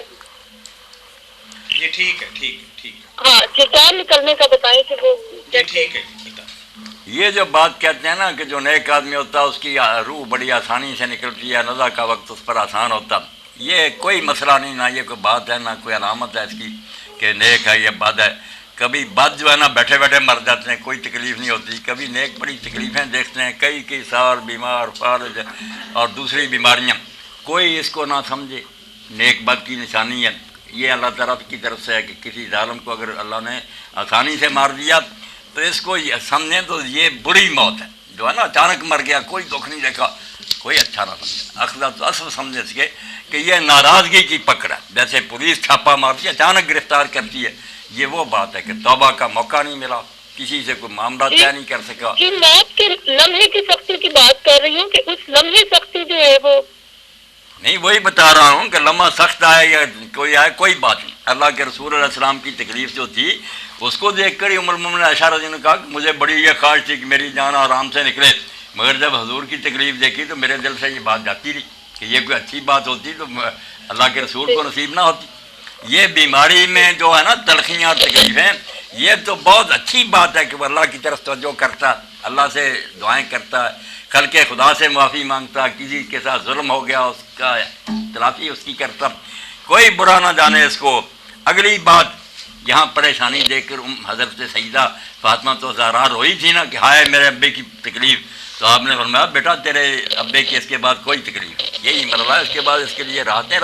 جی ٹھیک ہے، ٹھیک ہے، ٹھیک ہے۔ ہاں، جو جان نکلنے کا بتائیں کہ وہ جی ٹھیک ہے، بتا۔ یہ جو بات کہتے ہیں نا کہ جو نیک آدمی ہوتا ہے اس کی روح بڑی آسانی سے نکلتی ہے، نزا کا وقت اس پر آسان ہوتا، یہ کوئی مسئلہ نہیں، نہ یہ کوئی بات ہے، نہ کوئی علامت ہے اس کی کہ نیک ہے یا بد ہے۔ کبھی بد جو ہے نا بیٹھے بیٹھے مر جاتے ہیں، کوئی تکلیف نہیں ہوتی، کبھی نیک بڑی تکلیفیں دیکھتے ہیں، کئی سال بیمار فالج اور دوسری بیماریاں، کوئی اس کو نہ سمجھے نیک بد کی نشانی ہے۔ یہ اللہ تعالیٰ کی طرف سے ہے کہ کسی ظالم کو اگر اللہ نے آسانی سے مار دیا تو اس کو سمجھیں تو یہ بری موت ہے، جو ہے نا اچانک مر گیا، کوئی دکھ نہیں دیکھا، کوئی اچھا نہ سمجھے، اخلاق تو اصل سمجھے اس کے کہ یہ ناراضگی کی پکڑ ہے، جیسے پولیس چھاپا مارتی ہے اچانک گرفتار کرتی ہے، یہ وہ بات ہے کہ توبہ کا موقع نہیں ملا، کسی سے کوئی معاملہ طے نہیں کر سکا۔ موت کے لمحے کی سختی کی بات کر رہی ہوں کہ اس لمحے سختی جو ہے وہ نہیں، وہی بتا رہا ہوں کہ لمحہ سخت آئے یا کوئی آئے کوئی بات نہیں۔ اللہ کے رسول علیہ السلام کی تکلیف جو تھی اس کو دیکھ کر ہی ام المومنین عائشہ رضی اللہ عنہا نے کہا کہ مجھے بڑی یہ خواہش تھی کہ میری جان آرام سے نکلے، مگر جب حضور کی تکلیف دیکھی تو میرے دل سے یہ بات جاتی رہی کہ یہ کوئی اچھی بات ہوتی تو اللہ کے رسول کو نصیب نہ ہوتی۔ یہ بیماری میں جو ہے نا تلخیاں اور تکلیفیں، یہ تو بہت اچھی بات ہے کہ وہ اللہ کی طرف توجہ کرتا، اللہ سے دعائیں کرتا، خلق خدا سے معافی مانگتا، کسی کے ساتھ ظلم ہو گیا اس کا تلافی اس کی کرتا، کوئی برا نہ جانے اس کو۔ اگلی بات یہاں پریشانی دیکھ کر حضرت سیدہ فاطمہ تو زہرا روئی تھی نا کہ ہائے میرے ابے کی تکلیف، تو آپ نے فرمایا بیٹا تیرے ابے کی اس کے بعد کوئی تکلیف، یہی مرض ہے، اس کے بعد اس کے لیے راحتیں۔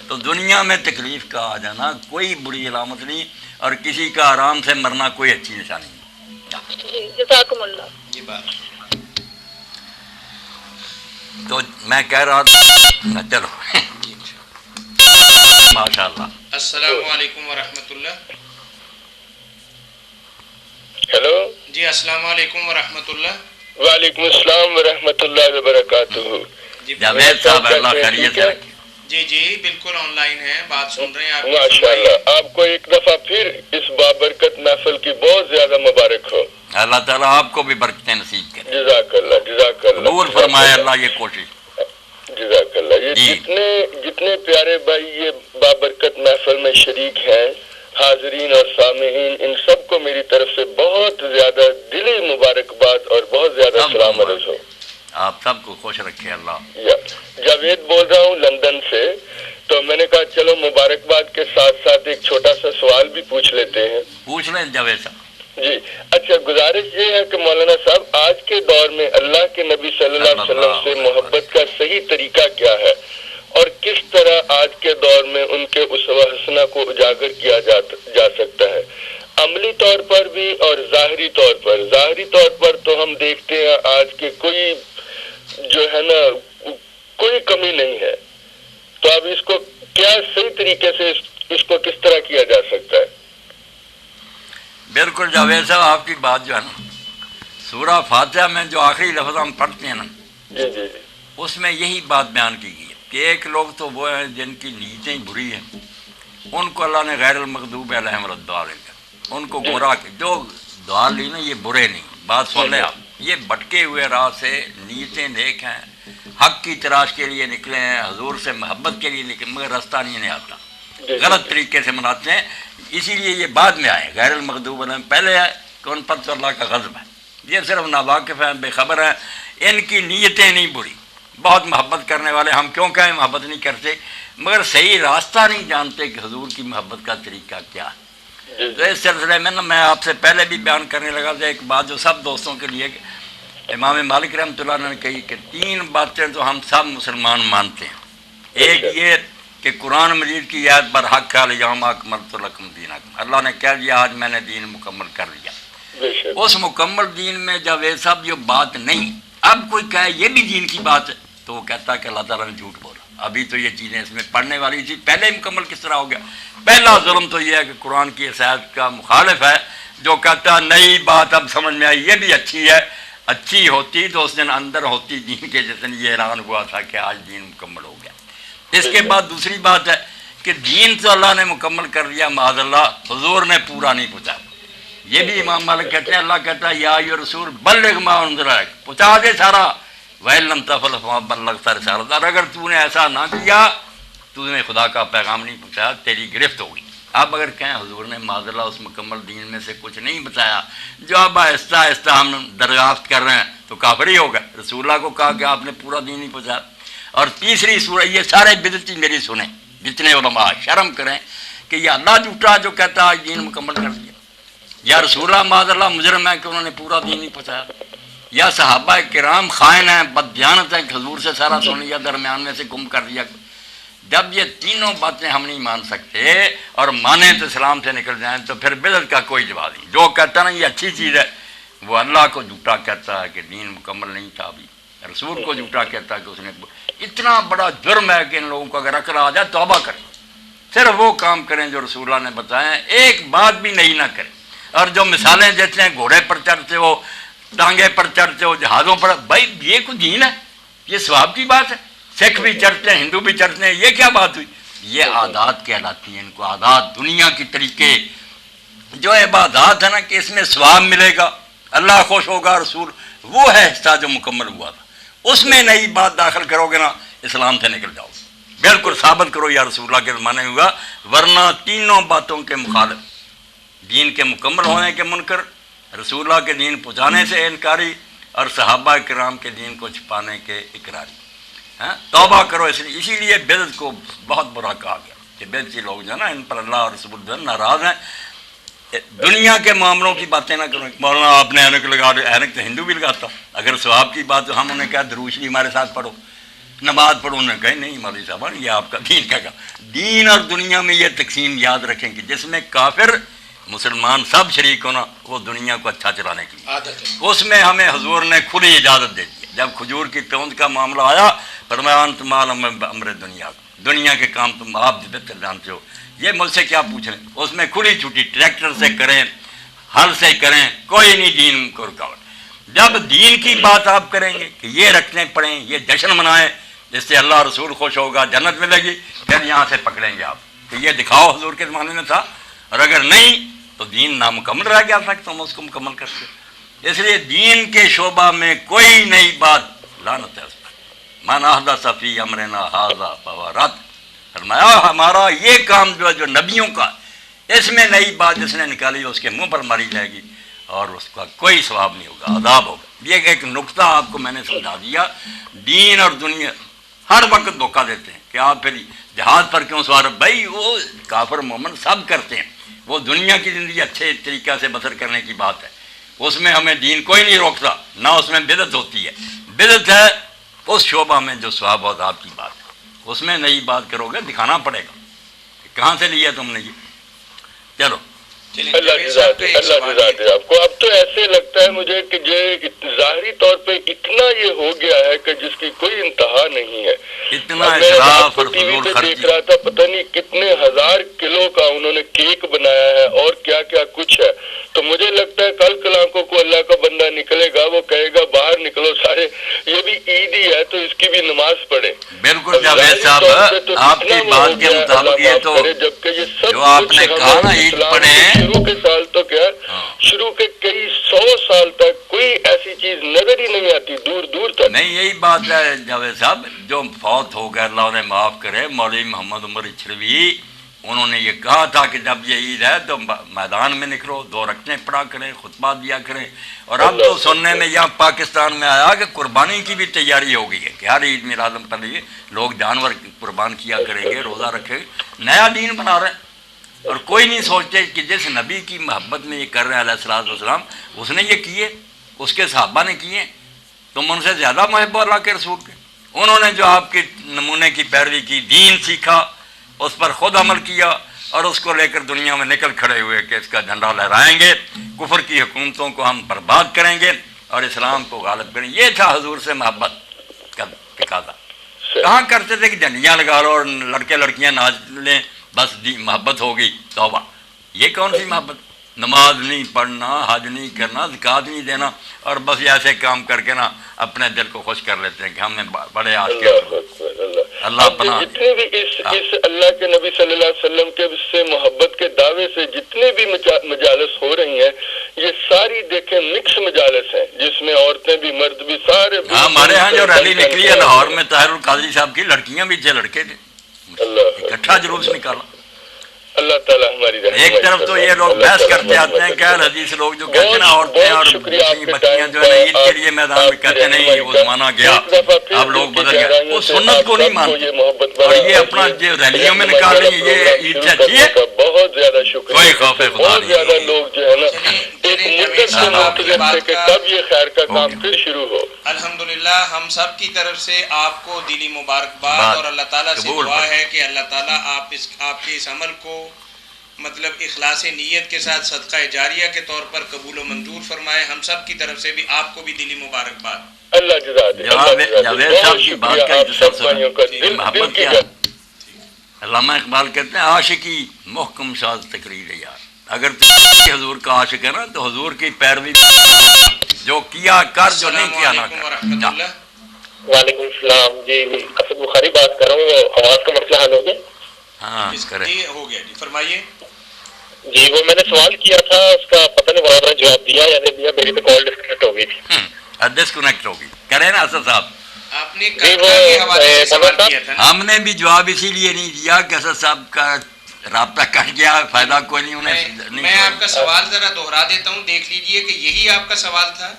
تو دنیا میں تکلیف کا آ جانا کوئی بری علامت نہیں، اور کسی کا آرام سے مرنا کوئی اچھی نشانی نہیں۔ جزاکم اللہ۔ یہ بات تو میں کہہ رہا تھا چلو ماشاء اللہ۔ السلام علیکم ورحمۃ اللہ۔ ہیلو، جی السلام علیکم ورحمۃ اللہ۔ وعلیکم السلام ورحمۃ اللہ وبرکاتہ۔ جی جاوید صاحب اللہ خیریت سے رکھے۔ جی جی بالکل آن لائن ہے، بات سن رہے ہیں آپ۔ ماشاء اللہ، آپ کو ایک دفعہ پھر اس بابرکت محفل کی بہت زیادہ مبارک ہو۔ اللہ تعالیٰ آپ کو بھی برکتیں نصیب کرے، جزاک اللہ، جزاک اللہ، قبول فرمائے اللہ یہ کوشش۔ جزاک اللہ۔ یہ جی۔ جتنے پیارے بھائی یہ بابرکت محفل میں شریک ہیں، حاضرین اور سامعین، ان سب کو میری طرف سے بہت زیادہ دلی مبارکباد اور بہت زیادہ سب کو سلام عرض ہو۔ آپ سب کو خوش رکھے اللہ۔ جاوید بول رہا ہوں لندن سے، تو میں نے کہا چلو مبارکباد کے ساتھ ساتھ ایک چھوٹا سا سوال پوچھ لیں جاوید صاحب. جی اچھا، گزارش یہ ہے کہ مولانا صاحب آج کے دور میں اللہ کے نبی صلی اللہ علیہ وسلم سے محبت کا صحیح طریقہ کیا ہے اور کس طرح آج کے دور میں ان کے اسوہ حسنہ کو اجاگر کیا جا سکتا ہے، عملی طور پر بھی اور ظاہری طور پر؟ ظاہری طور پر تو ہم دیکھتے ہیں آج کے کوئی جو ہے نا کوئی کمی نہیں ہے، تو اب اس کو کیا صحیح طریقے سے اس کو کس طرح کیا جا سکتا ہے؟ بالکل جاوید صاحب، آپ کی بات جو ہے نا، سورہ فاتحہ میں جو آخری لفظ ہم پڑھتے ہیں نا، جی جی اس میں یہی بات بیان کی گئی ہے کہ ایک لوگ تو وہ ہیں جن کی نیتیں بری ہیں، ان کو اللہ نے غیر المغضوب علیہم الضالین، ان کو گمراہ جو ضالین ہیں یہ برے نہیں. بات سن لیں آپ، یہ بھٹکے ہوئے راہ سے نیتیں نیک ہیں، حق کی تلاش کے لیے نکلے ہیں، حضور سے محبت کے لیے نکلے، مگر راستہ نہیں آتا، غلط طریقے سے مناتے ہیں، اسی لیے یہ بعد میں آئے. غیر المغضوب علیہم پہلے ہے کہ ان پر تو اللہ کا غضب ہے. یہ صرف ناواقف ہیں، بے خبر ہیں، ان کی نیتیں نہیں بری، بہت محبت کرنے والے. ہم کیوں کہیں محبت نہیں کرتے، مگر صحیح راستہ نہیں جانتے کہ حضور کی محبت کا طریقہ کیا ہے. تو اس سلسلے میں نا میں آپ سے پہلے بھی بیان کرنے لگا تھا ایک بات جو سب دوستوں کے لیے کہ امام مالک رحمۃ اللہ نے کہی کہ 3 باتیں تو ہم سب مسلمان مانتے ہیں. ایک یہ کہ قرآن مجید کی آیت پر حق الیوم اکملت لکم دینکم، اللہ نے کہہ دیا آج میں نے دین مکمل کر لیا. اس مکمل دین میں جاوید صاحب جو بات نہیں، اب کوئی کہے یہ بھی دین کی بات ہے تو وہ کہتا ہے کہ اللہ تعالیٰ نے جھوٹ بولا، ابھی تو یہ چیزیں اس میں پڑھنے والی تھی، پہلے ہی مکمل کس طرح ہو گیا. پہلا ظلم تو یہ ہے کہ قرآن کی اس آیت کا مخالف ہے جو کہتا ہے نئی بات اب سمجھ میں آئی، یہ بھی اچھی ہے، اچھی ہوتی تو اس دن اندر ہوتی دین کے، جس دن یہ اعلان ہوا تھا کہ آج دین مکمل ہو گیا. اس کے بعد دوسری بات ہے کہ دین تو اللہ نے مکمل کر دیا، معاذ اللہ حضور نے پورا نہیں پہنچا. یہ بھی امام مالک کہتے ہیں، اللہ کہتا ہے یا ایھا رسول بلغ ما انزل الیک، پہنچا دے سارا، وَإِن لَّمْ تَفْعَلْ فَمَا بَلَّغْتَ رِسَالَتَهُ، اور اگر تو نے ایسا نہ کیا تو نے خدا کا پیغام نہیں پہنچایا، تیری گرفت ہوگی. اب اگر کہیں حضور نے معاذ اللہ اس مکمل دین میں سے کچھ نہیں بتایا جو اب آہستہ آہستہ ہم دریافت کر رہے ہیں تو کافر ہی ہوگا. رسول اللہ کو کہا کہ آپ نے پورا دین نہیں پہنچایا. اور تیسری سورہ، یہ سارے بدعتی میری سنیں، جتنے علماء شرم کریں کہ یہ اللہ جھوٹا جو کہتا ہے دین مکمل کر دیا، یا رسول اللہ معاذ اللہ مجرم ہے کہ انہوں نے پورا دین نہیں پہنچایا، یا صحابہ کرام خائن ہیں، بددیانت ہیں کہ حضور سے سارا سن لیا درمیان میں سے گم کر دیا. جب یہ تینوں باتیں ہم نہیں مان سکتے اور مانیں تو اسلام سے نکل جائیں تو پھر بدعت کا کوئی جواب نہیں. جو کہتا نا یہ اچھی چیز ہے وہ اللہ کو جھوٹا کہتا ہے کہ دین مکمل نہیں تھا، ابھی رسول کو جھوٹا کہتا ہے کہ اس نے. اتنا بڑا جرم ہے کہ ان لوگوں کو اگر عقل آ جائے توبہ کریں، صرف وہ کام کریں جو رسول اللہ نے بتایا، ایک بات بھی نہیں نہ کریں. اور جو مثالیں دیتے ہیں گھوڑے پر چڑھتے ہو، ٹانگے پر چڑھتے ہو، جہازوں پر، بھائی یہ کوئی دین ہے؟ یہ ثواب کی بات ہے. سکھ بھی چڑھتے ہیں، ہندو بھی چڑھتے ہیں، یہ کیا بات ہوئی؟ یہ عادات کہلاتی ہیں. ان کو عادات، دنیا کی طریقے، جو عبادات ہے نا کہ اس میں ثواب ملے گا، اللہ خوش ہوگا، رسول، وہ ہے حصہ جو مکمل ہوا تھا. اس میں نئی بات داخل کرو گے نا اسلام سے نکل جاؤ. بالکل ثابت کرو یا رسول اللہ کے زمانے میں ہوا، ورنہ تینوں باتوں کے مخالف، دین کے مکمل ہونے کے منکر، رسول اللہ کے دین پہنچانے سے انکاری، اور صحابہ کرام کے دین کو چھپانے کے اقراری. توبہ کرو. اسی لیے بدعت کو بہت برا کہا گیا کہ بدعتی لوگ جو ہے نا ان پر اللہ اور رسول جو ہے ناراض ہیں. دنیا کے معاملوں کی باتیں نہ کرو. مولانا آپ نے اینک لگا دو، اینک تو ہندو بھی لگاتا. اگر ثواب کی بات تو ہم انہیں کہا دروش بھی ہمارے ساتھ پڑھو، نماز پڑھو. انہوں نے کہا نہیں مولوی صاحب یہ آپ کا دین کا کام. دین اور دنیا میں یہ تقسیم یاد رکھیں کہ جس میں کافر مسلمان سب شریک ہونا وہ دنیا کو اچھا چلانے کی عادت ہے. اس میں ہمیں حضور نے کھلی اجازت دے دی. جب کھجور کی پیوند کا معاملہ آیا فرمایا انتم عالم امر دنیا، دنیا کے کام تم آپ بہتر جانتے ہو، یہ مجھ سے کیا پوچھ رہے ہیں. اس میں کھلی چھٹی، ٹریکٹر سے کریں، ہل سے کریں، کوئی نہیں دین کو رکاوٹ. جب دین کی بات آپ کریں گے کہ یہ رکھنے پڑیں، یہ جشن منائیں جس سے اللہ رسول خوش ہوگا، جنت ملے گی، پھر یہاں سے پکڑیں گے آپ کہ یہ دکھاؤ حضور کے زمانے میں تھا. اور اگر نہیں تو دین نامکمل رہ گیا تھا تو ہم اس کو مکمل کرتے. اس لیے دین کے شعبہ میں کوئی نئی بات لعنت ہے اس پر. من احدث فی امرنا ھذا فہو رد. فرمایا ہمارا یہ کام جو ہے جو نبیوں کا، اس میں نئی بات جس نے نکالی اس کے منہ پر ماری جائے گی اور اس کا کوئی ثواب نہیں ہوگا، عذاب ہوگا. یہ ایک نقطہ آپ کو میں نے سمجھا دیا. دین اور دنیا ہر وقت دھوکہ دیتے ہیں کہ آپ پھر جہاد پر کیوں سوار. بھائی وہ کافر مومن سب کرتے ہیں، وہ دنیا کی زندگی اچھے طریقہ سے بسر کرنے کی بات ہے، اس میں ہمیں دین کوئی نہیں روکتا، نہ اس میں بدعت ہوتی ہے۔ بدعت ہے اس شعبہ میں جو ثواب و عذاب کی بات ہے، اس میں نئی بات کرو گے دکھانا پڑے گا کہاں سے لیا تم نے یہ۔ چلو اللہ جزاک آپ کو۔ اب تو ایسے لگتا ہے مجھے کہ یہ ظاہری طور پہ اتنا یہ ہو گیا ہے کہ جس کی کوئی انتہا نہیں ہے۔ اتنا اسراف اور ٹی وی فضول پہ خرچی، دیکھ رہا تھا، پتہ نہیں کتنے ہزار کلو کا انہوں نے کیک بنایا ہے اور کیا کیا کچھ ہے۔ تو مجھے لگتا ہے کل کلانکوں کو اللہ کا بندہ نکلے گا، وہ کہے گا باہر نکلو سارے، یہ بھی عید ہی ہے تو اس کی بھی نماز پڑھے۔ بالکل جاوید صاحب آپ کی بات کے مطابق یہ تو جبکہ یہ سب جو آپ نے کہا نا عید پڑھیں، شروع کے سال تو کیا شروع کے کئی 100 سال تک کوئی ایسی چیز نظر ہی نہیں آتی دور دور تک۔ نہیں یہی بات ہے جاوید صاحب، جو فوت ہو گئے اللہ انہیں معاف کرے، مولوی محمد عمر اچھروی، انہوں نے یہ کہا تھا کہ جب یہ عید ہے تو میدان میں نکلو، 2 رکعتیں پڑھا کریں، خطبہ دیا کریں۔ اور اب تو سننے میں یہاں پاکستان میں آیا کہ قربانی کی بھی تیاری ہو گئی ہے کہ ہر عید میلاد پر لیے لوگ جانور قربان کیا کریں گے، روزہ رکھیں گے، نیا دین بنا رہے ہیں۔ اور کوئی نہیں سوچتے کہ جس نبی کی محبت میں یہ کر رہے ہیں علیہ الصلوۃ والسلام، اس نے یہ کیے، اس کے صحابہ نے کیے، تم ان سے زیادہ محب ہو اللہ کے رسول کے۔ انہوں نے جو آپ کے نمونے کی پیروی کی، دین سیکھا، اس پر خود عمل کیا اور اس کو لے کر دنیا میں نکل کھڑے ہوئے کہ اس کا جھنڈا لہرائیں گے، کفر کی حکومتوں کو ہم برباد کریں گے اور اسلام کو غالب کریں گے۔ یہ تھا حضور سے محبت کا تقاضا۔ کہاں کرتے تھے کہ جھنڈیاں لگا لو اور لڑکے لڑکیاں ناچ لیں، بس محبت ہوگی، توبہ۔ یہ کون سی محبت؟ نماز نہیں پڑھنا، حج نہیں کرنا، زکوٰۃ نہیں دینا، اور بس یہ ایسے کام کر کے نا اپنے دل کو خوش کر لیتے ہیں کہ ہم نے بڑے عاشق اللہ اپنا۔ جتنے بھی اس اللہ کے نبی صلی اللہ علیہ وسلم کے سے محبت کے دعوے سے جتنے بھی مجالس ہو رہی ہیں، یہ ساری دیکھیں مکس مجالس ہیں، جس میں عورتیں بھی مرد بھی سارے۔ ہاں ہمارے ہاں جو ریلی نکلی ہے لاہور میں طاہر القادری صاحب کی، لڑکیاں بھی تھے لڑکے تھے، اکٹھا جلوس نکالا۔ اللہ تعالیٰ ہماری ایک طرف تو یہ لوگ بحث کرتے آتے ہیں کہ حدیث لوگ جو کہتے ہیں نا عورتیں اور بچیاں جو ہے نا عید کے لیے میدان میں کہتے نہیں وہ زمانہ گیا، اب لوگ بدل گئے، وہ سنت کو نہیں مانتے اور یہ اپنا جو ریلیوں میں نکال رہی ہیں یہ عید سے اچھی ہے۔ بہت زیادہ شکریہ، کوئی خوف خدا بہت نہیں۔ زیادہ لوگ جو ہے نا ایک مدت سے منتظر تھے کہ کب یہ خیر کا کام پھر شروع ہو۔ الحمدللہ ہم سب کی طرف سے آپ کو دلی مبارکباد اور اللہ تعالیٰ سے دعا ہے کہ اللہ تعالیٰ آپ کے اس عمل کو مطلب اخلاص نیت کے ساتھ صدقہ جاریہ کے طور پر قبول و منظور فرمائے۔ ہم سب کی طرف سے بھی آپ کو بھی دلی مبارکباد۔ اللہ جزا دے۔ جاوید صاحب کی بات کا تسلسل محبت کیا ہے؟ علامہ اقبال کہتے ہیں عاشقی محکم ساز تقریر یار، اگر تو حضور کا عاشق ہے نا تو حضور کی پیروی جو کیا کر، جو نہیں کیا نہ کر۔ وعلیکم السلام جی، اسد بخاری بات کر رہا ہوں، آواز کا مسئلہ حل ہو گیا؟ ہاں کریں جی ہو گیا، جی فرمائیے۔ جی وہ میں نے سوال کیا تھا، اس کا پتہ نہیں بڑا جواب دیا یا نہیں دیا، میری تو کال ڈسکنیکٹ ہو گئی تھی۔ ڈسکنیکٹ ہوگی کریں نا اسد صاحب؟ آپ نے کربلا کے حوالے سے سوال کیا تھا نا؟ ہم نے بھی جواب اسی لیے نہیں دیا کہ اسد صاحب کا رابطہ کٹ گیا، فائدہ کوئی نہیں انہیں۔ میں آپ کا سوال ذرا دوہرا دیتا ہوں، دیکھ لیجئے کہ یہی آپ کا سوال تھا۔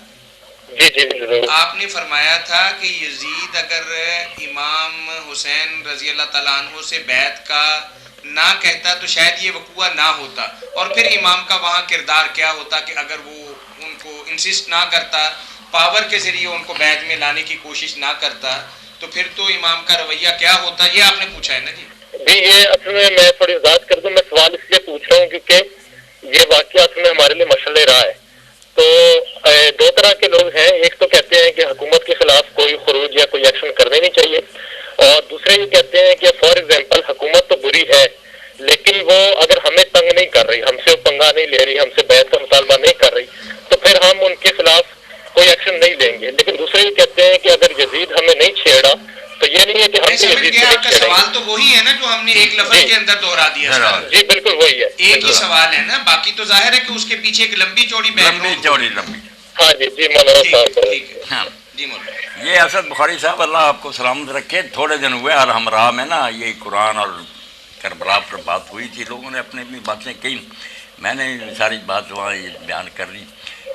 جی جی ضرور۔ آپ نے فرمایا تھا کہ یزید اگر امام حسین رضی اللہ تعالیٰ عنہ سے بیعت کا نہ کہتا تو شاید یہ وقوع نہ ہوتا، اور پھر امام کا وہاں کردار کیا ہوتا کہ اگر وہ ان کو انسسٹ نہ کرتا، پاور کے ذریعے ان کو بیعت میں لانے کی کوشش نہ کرتا، تو پھر تو امام کا رویہ کیا ہوتا؟ یہ آپ نے پوچھا ہے نا جی؟ جی یہ اصل میں تھوڑی وضاحت کر دوں، میں سوال اس لیے پوچھ رہا ہوں کیونکہ یہ واقعہ اصل میں ہمارے لیے مشعل راہ ہے۔ تو 2 طرح کے لوگ ہیں، ایک تو کہتے ہیں کہ حکومت کے خلاف کوئی خروج یا کوئی ایکشن کرنے نہیں چاہیے، اور دوسرے یہ کہتے ہیں کہ فار ایگزامپل حکومت تو بری ہے لیکن وہ اگر ہمیں تنگ نہیں کر رہی، ہم سے وہ پنگا نہیں لے رہی، ہم سے بیعت کا مطالبہ نہیں کر رہی، تو پھر ہم ان کے خلاف کوئی ایکشن نہیں لیں گے۔ لیکن دوسرے یہ کہتے ہیں کہ اگر یزید ہمیں نہیں چھیڑا تو یہ نہیں ہے کہ ہم سمجھ گیا، آپ کا سوال تو وہی ہے نا جو ہم نے ایک لفظ کے اندر دوہرا دیا۔ جی بالکل وہی ہے، ایک ہی سوال ہے نا، باقی تو ظاہر ہے کہ اس کے پیچھے ایک لمبی چوڑی لمبی ہاں جی جی مولانا صاحب ہاں جی مولانا۔ یہ اسد بخاری صاحب اللہ آپ کو سلامت رکھے، تھوڑے دن ہوئے اور ہمراہ میں نا یہ قرآن اور کربلا پر بات ہوئی تھی، لوگوں نے اپنی اپنی باتیں کہیں، میں نے ساری بات وہاں یہ بیان کر دی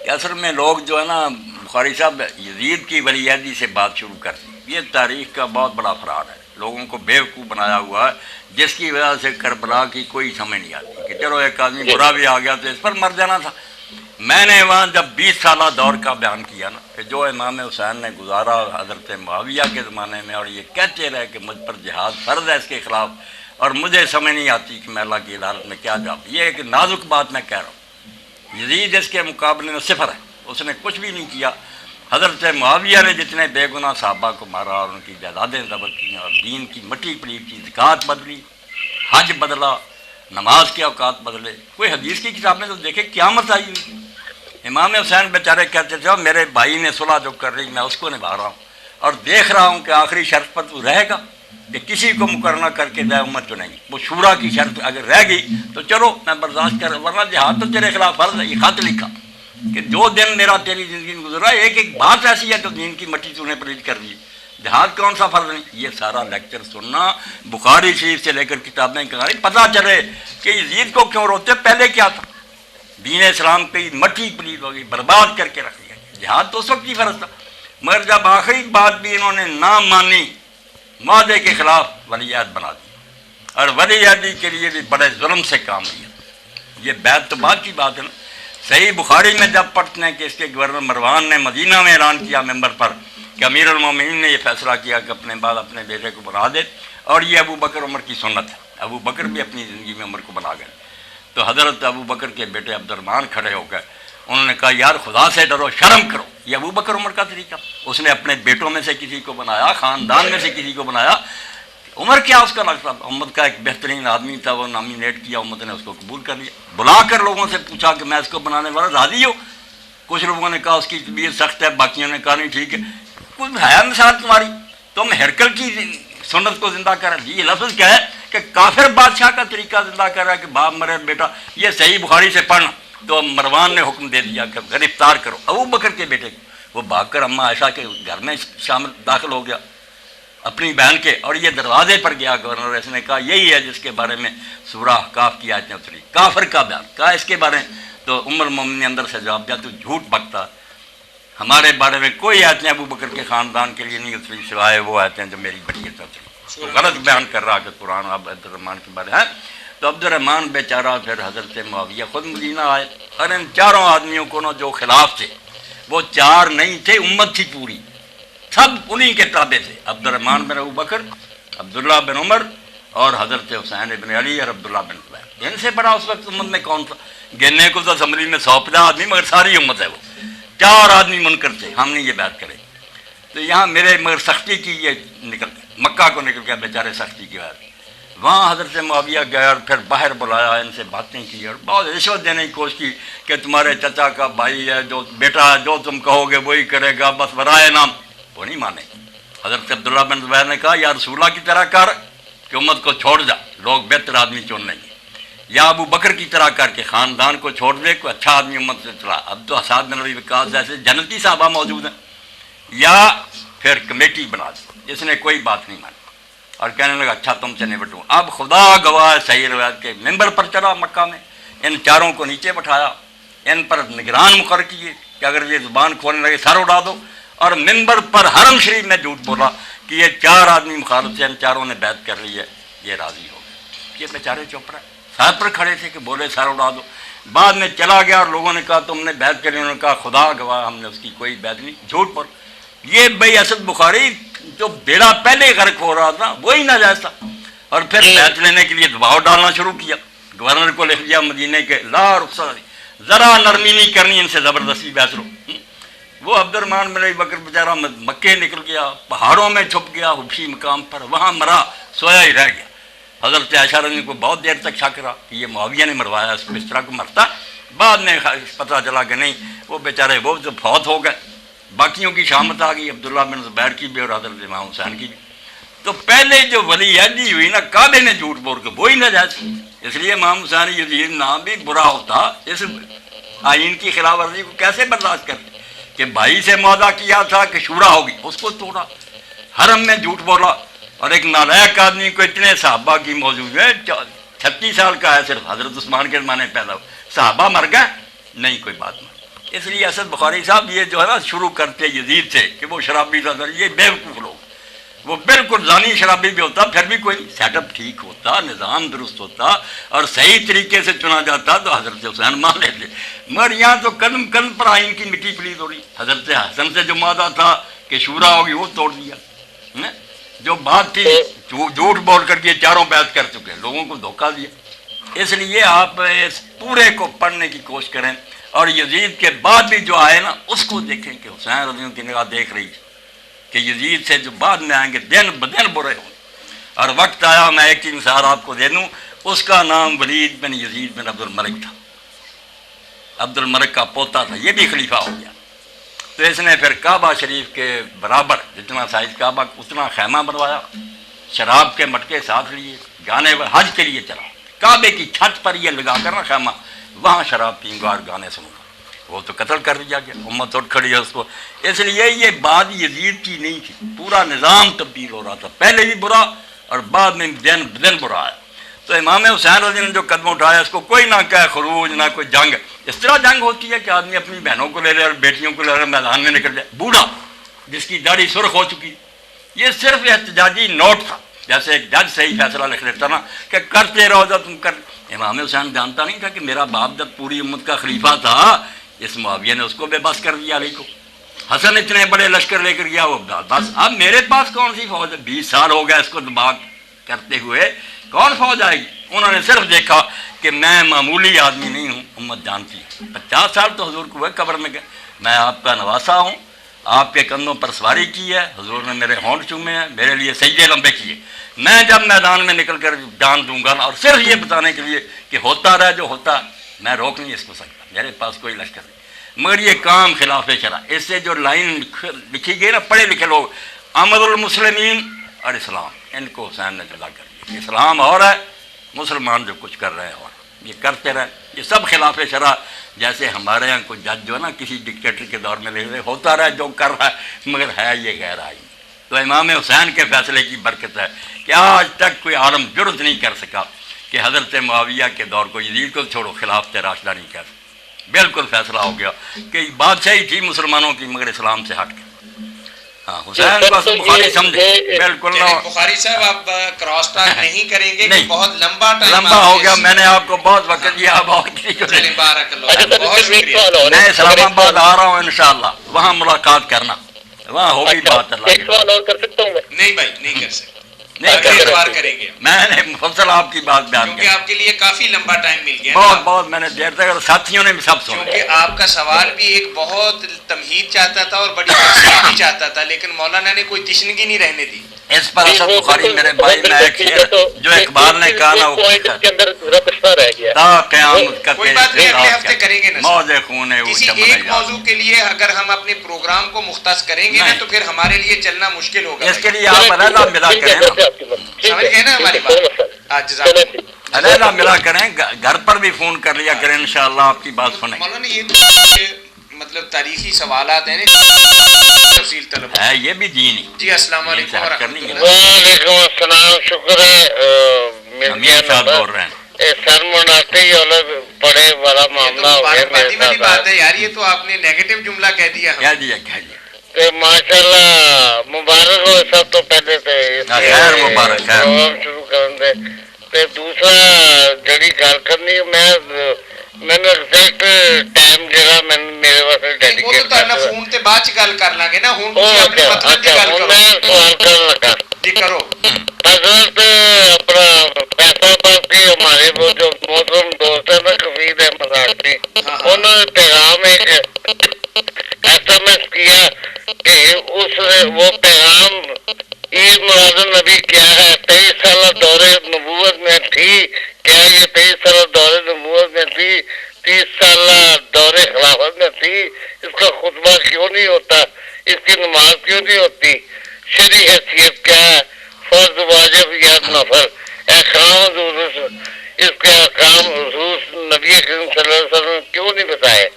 کہ اصل میں لوگ جو ہے نا بخاری صاحب یزید کی ولی عہدی سے بات شروع کر دی۔ یہ تاریخ کا بہت بڑا فرار ہے، لوگوں کو بیوقوف بنایا ہوا ہے، جس کی وجہ سے کربلا کی کوئی سمجھ نہیں آتی کہ کہ چلو ایک آدمی برا بھی آ گیا تو اس پر مر جانا تھا. میں نے وہاں جب 20 سالہ دور کا بیان کیا نا کہ جو امام حسین نے گزارا حضرت معاویہ کے زمانے میں، اور یہ کہتے رہے کہ مجھ پر جہاد فرض ہے اس کے خلاف، اور مجھے سمجھ نہیں آتی کہ میں اللہ کی عدالت میں کیا جواب. یہ ایک نازک بات میں کہہ رہا ہوں. یزید اس کے مقابلے میں صفر ہے، اس نے کچھ بھی نہیں کیا. حضرت معاویہ نے جتنے بے گناہ صحابہ کو مارا اور ان کی جائیدادیں ضبط کی اور دین کی مٹی پلیٹ کی، زکوٰۃ بدلی، حج بدلا، نماز کے اوقات بدلے. کوئی حدیث کی کتاب میں تو دیکھے قیامت آئی ہوئی. امام حسین بیچارے کہتے تھے میرے بھائی نے صلح جو کر رہی میں اس کو نبھا رہا ہوں، اور دیکھ رہا ہوں کہ آخری شرط پر تو رہے گا کہ کسی کو مقررہ کر کے دے امت تو نہیں. وہ شورا کی شرط اگر رہ گئی تو چلو میں برداشت کر، ورنہ جہاد تو تیرے خلاف فرض ہے. یہ خط لکھا کہ جو دن میرا تیری زندگی میں گزرا، ایک ایک بات ایسی ہے جو دین کی مٹی تو نے پلیٹ کر دی. جہاد کون سا فرض نہیں. یہ سارا لیکچر سننا، بخاری شریف سے لے کر کتابیں کہانی، پتہ چلے کہ یزید کو کیوں روتے. پہلے کیا تھا؟ دین اسلام پہ مٹی پلیت ہو گئی، برباد کر کے رکھ دیا. جہاد تو اس وقت ہی فرض تھا، مگر جب آخری بات بھی انہوں نے نہ مانی، معاہدے کے خلاف ولی عہد بنا دی، اور ولی عہدی کے لیے بھی بڑے ظلم سے کام لیا. یہ بیعت تو بعد کی بات ہے نا. صحیح بخاری میں جب پڑھتے ہیں کہ اس کے گورنر مروان نے مدینہ میں اعلان کیا ممبر پر کہ امیر المومنین نے یہ فیصلہ کیا کہ اپنے بعد اپنے بیٹے کو بنا دے، اور یہ ابو بکر عمر کی سنت ہے. ابو بکر بھی اپنی زندگی میں عمر کو بنا گئے. تو حضرت ابو بکر کے بیٹے عبد الرحمن کھڑے ہو گئے، انہوں نے کہا یار خدا سے ڈرو، شرم کرو. یہ ابو بکر عمر کا طریقہ. اس نے اپنے بیٹوں میں سے کسی کو بنایا، خاندان میں سے کسی کو بنایا. عمر کیا اس کا لگتا تھا؟ امت کا ایک بہترین آدمی تھا، وہ نامینیٹ کیا، امت نے اس کو قبول کر لیا. بلا کر لوگوں سے پوچھا کہ میں اس کو بنانے والا راضی ہو؟ کچھ لوگوں نے کہا اس کی طبیعت سخت ہے، باقیوں نے کہا نہیں ٹھیک ہے. کچھ ہے مثال تمہاری؟ تم ہرکل کی سنت کو زندہ کر رہے ہیں. یہ لفظ کیا ہے کہ کافر بادشاہ کا طریقہ زندہ کر رہا ہے کہ باپ مرے بیٹا. یہ صحیح بخاری سے پڑھنا. تو مروان نے حکم دے دیا کہ گرفتار کرو ابو بکر کے بیٹے کو. وہ بھاگ کر اماں عائشہ کے گھر میں شامل داخل ہو گیا اپنی بہن کے، اور یہ دروازے پر گیا گورنر. اس نے کہا یہی ہے جس کے بارے میں سورہ کاف کی آیتیں اتری، کافر کا بیان. کہا اس کے بارے میں تو ام المومنین نے اندر سے جواب دیا تو جھوٹ بکتا، ہمارے بارے میں کوئی آیتیں ابو بکر کے خاندان کے لیے نہیں اتری سوائے وہ آیتیں جو میری بٹی سے اتری. تو غلط بیان کر رہا کہ قرآن اب عبد الرحمن کے بارے ہے. تو عبد الرحمن بیچارہ پھر حضرت معاویہ خود مدینہ آئے، اور ان چاروں آدمیوں کو جو خلاف تھے، وہ چار نہیں تھے، امت تھی پوری، سب انہی کے تابع تھے. عبد الرحمن بن ابو بکر، عبداللہ بن عمر، اور حضرت حسین بن علی اور عبداللہ بن زبیر. ان سے بڑا اس وقت امت میں کون تھا؟ گننے کو تو اسمبلی میں 150 آدمی، مگر ساری امت ہے. وہ 4 آدمی منکر تھے، ہم نے یہ بات کرے. تو یہاں میرے مگر سختی کی یہ نکل مکہ کو نکل گیا بیچارے سختی کی بات. وہاں حضرت معاویہ گئے اور پھر باہر بلایا، ان سے باتیں کی اور بہت رشوت دینے کی کوشش کی کہ تمہارے چچا کا بھائی ہے، جو بیٹا ہے، جو تم کہو گے وہی کرے گا، بس برائے نام. وہ نہیں مانے. حضرت عبداللہ بن زبیر نے کہا یا رسول اللہ کی طرح کر کہ امت کو چھوڑ جا، لوگ بہتر آدمی چن لیں گے، یا ابو بکر کی طرح کر کے خاندان کو چھوڑ دے، کوئی اچھا آدمی امت سے چلا. اب تو اسعد بن ربیع وقاص جیسے جنتی صحابہ موجود ہیں. یا پھر کمیٹی بنا دی. اس نے کوئی بات نہیں مانی اور کہنے لگا اچھا تم سے نپٹوں. اب خدا گواہ صحیح روایت کے ممبر پر چڑھا مکہ میں، ان چاروں کو نیچے بٹھایا، ان پر نگران مقرر کیے کہ اگر یہ زبان کھولنے لگے سر اڑا دو، اور ممبر پر حرم شریف میں جھوٹ بولا کہ یہ 4 آدمی مخالف سے، ان چاروں نے بیعت کر لی ہے، یہ راضی ہو گئے. یہ بیچارے چپ رہے، سر پر کھڑے تھے کہ بولے سر اڑا دو. بعد میں چلا گیا اور لوگوں نے کہا تم نے بیعت کری، انہوں نے کہا خدا گواہ ہم نے اس کی کوئی بیعت نہیں، جھوٹ بول. یہ بھائی اسد بخاری جو بیڑا پہلے غرق ہو رہا تھا وہی ناجائز تھا، اور پھر بیعت لینے کے لیے دباؤ ڈالنا شروع کیا. گورنر کو لکھ دیا مدینے کے لا رخصت، ذرا نرمی نہیں کرنی ان سے، زبردستی بیعت لو. وہ عبد الرحمن بن ابی بکر بیچارہ مکے نکل گیا، پہاڑوں میں چھپ گیا حبشی مقام پر، وہاں مرا، سویا ہی رہ گیا. حضرت عائشہ رضی کو بہت دیر تک شک رہا کہ یہ معاویہ نے مروایا اس کو، اس طرح کو مرتا. بعد میں پتہ چلا کہ نہیں، وہ بیچارے وہ جو فوت ہو گئے. باقیوں کی شامت آ گئی، عبداللہ بن زبیر کی بھی اور حضرت امام حسین کی بھی. تو پہلے جو ولی عہدی ہوئی نا، کعبے نے جھوٹ بول کے وہی ناجائز. اس لیے امام حسین یزید نام بھی برا ہوتا، اس آئین کی خلاف ورزی کو کیسے برداشت کرتے کہ بھائی سے معاہدہ کیا تھا کہ شورا ہوگی، اس کو توڑا، حرم میں جھوٹ بولا. اور ایک نالائق آدمی کو اتنے صحابہ کی موجود ہے، 36 سال کا ہے صرف، حضرت عثمان کے زمانے پیدا ہو، صحابہ مر گئے نہیں کوئی بات نہیں. اس لیے اسد بخاری صاحب یہ جو ہے نا شروع کرتے یزید سے کہ وہ شرابی تھا، یہ بیوقوف لوگ. وہ بالکل زانی شرابی بھی ہوتا پھر بھی کوئی سیٹ اپ ٹھیک ہوتا, نظام درست ہوتا اور صحیح طریقے سے چنا جاتا تو حضرت حسین مان لیتے. مگر یہاں تو قدم قدم پر آئین کی مٹی پلیت ہو رہی. حضرت حسن سے جو وعدہ تھا کہ شورا ہوگی وہ توڑ دیا. جو بات تھی جھوٹ بول کر کے چاروں بیعت کر چکے, لوگوں کو دھوکہ دیا. اس لیے آپ اس پورے کو پڑھنے کی کوشش کریں اور یزید کے بعد بھی جو آئے نا اس کو دیکھیں کہ حسین رضی اللہ کی نگاہ دیکھ رہی کہ یزید سے جو بعد میں آئیں گے دن بدن برے ہوں. اور وقت آیا, میں ایک چیز مثال آپ کو دے دوں, اس کا نام ولید بن یزید بن عبد الملک تھا. عبد الملک کا پوتا تھا, یہ بھی خلیفہ ہو گیا. تو اس نے پھر کعبہ شریف کے برابر جتنا سائز کعبہ اتنا خیمہ بنوایا, شراب کے مٹکے ساتھ لیے, گانے حج کے لیے چلا. کعبے کی چھت پر یہ لگا کر نا خیمہ, وہاں شراب پیں گا اور گانے سنوں گا. وہ تو قتل کر دیا گیا, امت اٹھ کھڑی ہے اس کو. اس لیے یہ بات یزید کی نہیں تھی, پورا نظام تبدیل ہو رہا تھا, پہلے بھی برا اور بعد میں دن بدن برا ہے. تو امام حسین رضی اللہ نے جو قدم اٹھایا اس کو کوئی نہ کہے خروج نہ کوئی جنگ. اس طرح جنگ ہوتی ہے کہ آدمی اپنی بہنوں کو لے لے اور بیٹیوں کو لے لے میدان میں نکل جائے. بوڑھا جس کی داڑھی سرخ ہو چکی, یہ صرف احتجاجی نوٹ تھا, جیسے ایک جج صحیح فیصلہ لکھ لیتا نا کہ کرتے رہو جب تم کر. امام حسین جانتا نہیں تھا کہ میرا باپ جب پوری امت کا خلیفہ تھا, اس معاویہ نے اس کو بے بس کر دیا علی کو. حسن اتنے بڑے لشکر لے کر گیا, وہ بس اب میرے پاس کون سی فوج ہے, 20 سال ہو گیا اس کو دماغ کرتے ہوئے, کون فوج آئے گی. انہوں نے صرف دیکھا کہ میں معمولی آدمی نہیں ہوں, امت جانتی ہے. 50 سال تو حضور کو ہوئے قبر میں گئے, میں آپ کا نواسا ہوں, آپ کے کندھوں پر سواری کی ہے, حضور نے میرے ہونٹ چومے ہیں, میرے لیے سجدے لمبے کیے. میں جب میدان میں نکل کر جان دوں گا نا, اور صرف یہ بتانے کے لیے کہ ہوتا رہے جو ہوتا, میں روک نہیں اس کو سکتا, میرے پاس کوئی لشکر نہیں. مگر یہ کام خلاف شرع. اس سے جو لائن لکھی گئی نا, پڑھے لکھے لوگ, امر المسلمین اور اسلام, ان کو حسین نے جدا کر دیا. اسلام اور ہے, مسلمان جو کچھ کر رہے ہیں اور یہ کرتے رہے, یہ سب خلاف شرع. جیسے ہمارے یہاں کوئی جج جو ہے نا کسی ڈکٹیٹر کے دور میں لے رہے, ہوتا رہے جو کر رہا ہے, مگر ہے یہ غیر آئین. تو امام حسین کے فیصلے کی برکت ہے کہ آج تک کوئی عالم جرت نہیں کر سکا کہ حضرت معاویہ کے دور کو, یزید کو چھوڑو, خلافت راشدہ نہیں کر سکا. بالکل فیصلہ ہو گیا کہ بادشاہی تھی مسلمانوں کی مگر اسلام سے ہٹ کے. ہاں حسین بس بخاری سمجھے بالکل نہ. بخاری صاحب آپ کراس ٹاک نہیں کریں گے, نہیں, بہت لمبا ہو گیا, میں نے آپ کو بہت وقت دیا. بارک اللہ, بہت شکریہ. میں اسلام آباد آ رہا ہوں انشاءاللہ, وہاں ملاقات کرنا, وہاں ہوگی بات. اللہ ایک سوال اور کر سکتا ہوں میں؟ نہیں بھائی نہیں کر سکتا, نہیں بار کریں گے, میں نے مفصل آپ کی بات بیان کی, کیونکہ آپ کے لیے کافی لمبا ٹائم مل گیا. بہت بہت میں نے دیر تک, ساتھیوں نے بھی سب سنا. کیونکہ آپ کا سوال بھی ایک بہت تمہید چاہتا تھا اور بڑی تفصیل بھی چاہتا تھا, لیکن مولانا نے کوئی تشنگی نہیں رہنے دی. اس پر اصل بخاری میرے بھائی میں ایک شعر جو اقبال نے کہا نا, وہ کے اندر ربطہ رہ گیا. تا قیامت کا کوئی بات نہیں, اگلے ہفتے کریں گے نا. موج خون ہے کسی ایک موضوع کے لیے اگر ہم اپنے پروگرام کو مختص کریں گے نا تو پھر ہمارے لیے چلنا مشکل ہوگا. اس کے لیے آپ علیحدہ ملا کریں نا, سمجھ گئے نا ہماری بات, علیحدہ ملا کریں, گھر پر بھی فون کر لیا کریں, انشاءاللہ آپ کی بات سنیں. مولانا یہ مطلب تاریخی سوالات ہیں تفصیل طلب ہے, یہ بھی دین ہی. جی السلام علیکم ورحمۃ اللہ. وعلیکم السلام, شکر ہے. امین صاحب بول رہے ہیں. سر مناتے ہی بڑے بڑا معاملہ ہو گیا میرے ساتھ. بات ہے یار, یہ تو آپ نے نیگیٹو جملہ کہہ دیا. کہہ دیا ماشاء اللہ, مبارک ہو سب تو پہلے سے خیر مبارک ہے. شروع کر دے. دوسرا جڑی گل کرنی, میں نے ایگزیکٹ ٹائم جگہ میں میرے واسطے ڈیڈیکیٹ کر دیا. فون تے بعد چ گل کر لیں گے نا, ہن تسی اپنے مطلب دی گل کرو. میں سوال کرنے لگا جی کرو. حضرت اپنا فیصلہ آباد کی ہمارے وہ جو محترم دوست ہے نا کفید احمد آٹی, انہوں نے پیغام ایک SMS کیا کہ اس وہ پیغام عید میلاد النبی کیا ہے, 23 سالہ دور نبوت میں تھی کیا, یہ 23 سالہ دور نبوت میں تھی, 30 سالہ دور خلافت میں تھی, اس کا خطبہ کیوں نہیں ہوتا, اس کی نماز کیوں نہیں ہوتی, شرعی حیثیت کیا ہے, فرض واجب یا نفل, احکام حضور, اس کے احکام حضور نبی کریم صلی اللہ علیہ وسلم کیوں نہیں بتائے.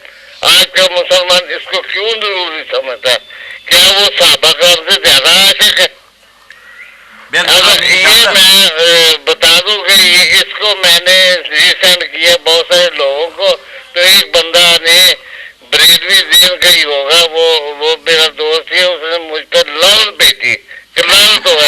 آج کا مسلمان اس کو کیوں ضروری سمجھتا ہے, کیا وہ صحابہ کرام سے زیادہ عاشق ہے؟ یہ میں بتا دوں کہ اس کو میں نے ریسینڈ کیا بہت سارے لوگوں کو, تو ایک بندہ نے بریلوی ذہن کا ہی ہوگا, وہ میرا دوست ہے, اس نے مجھ پر لال بھیجی کہ لال تو ہے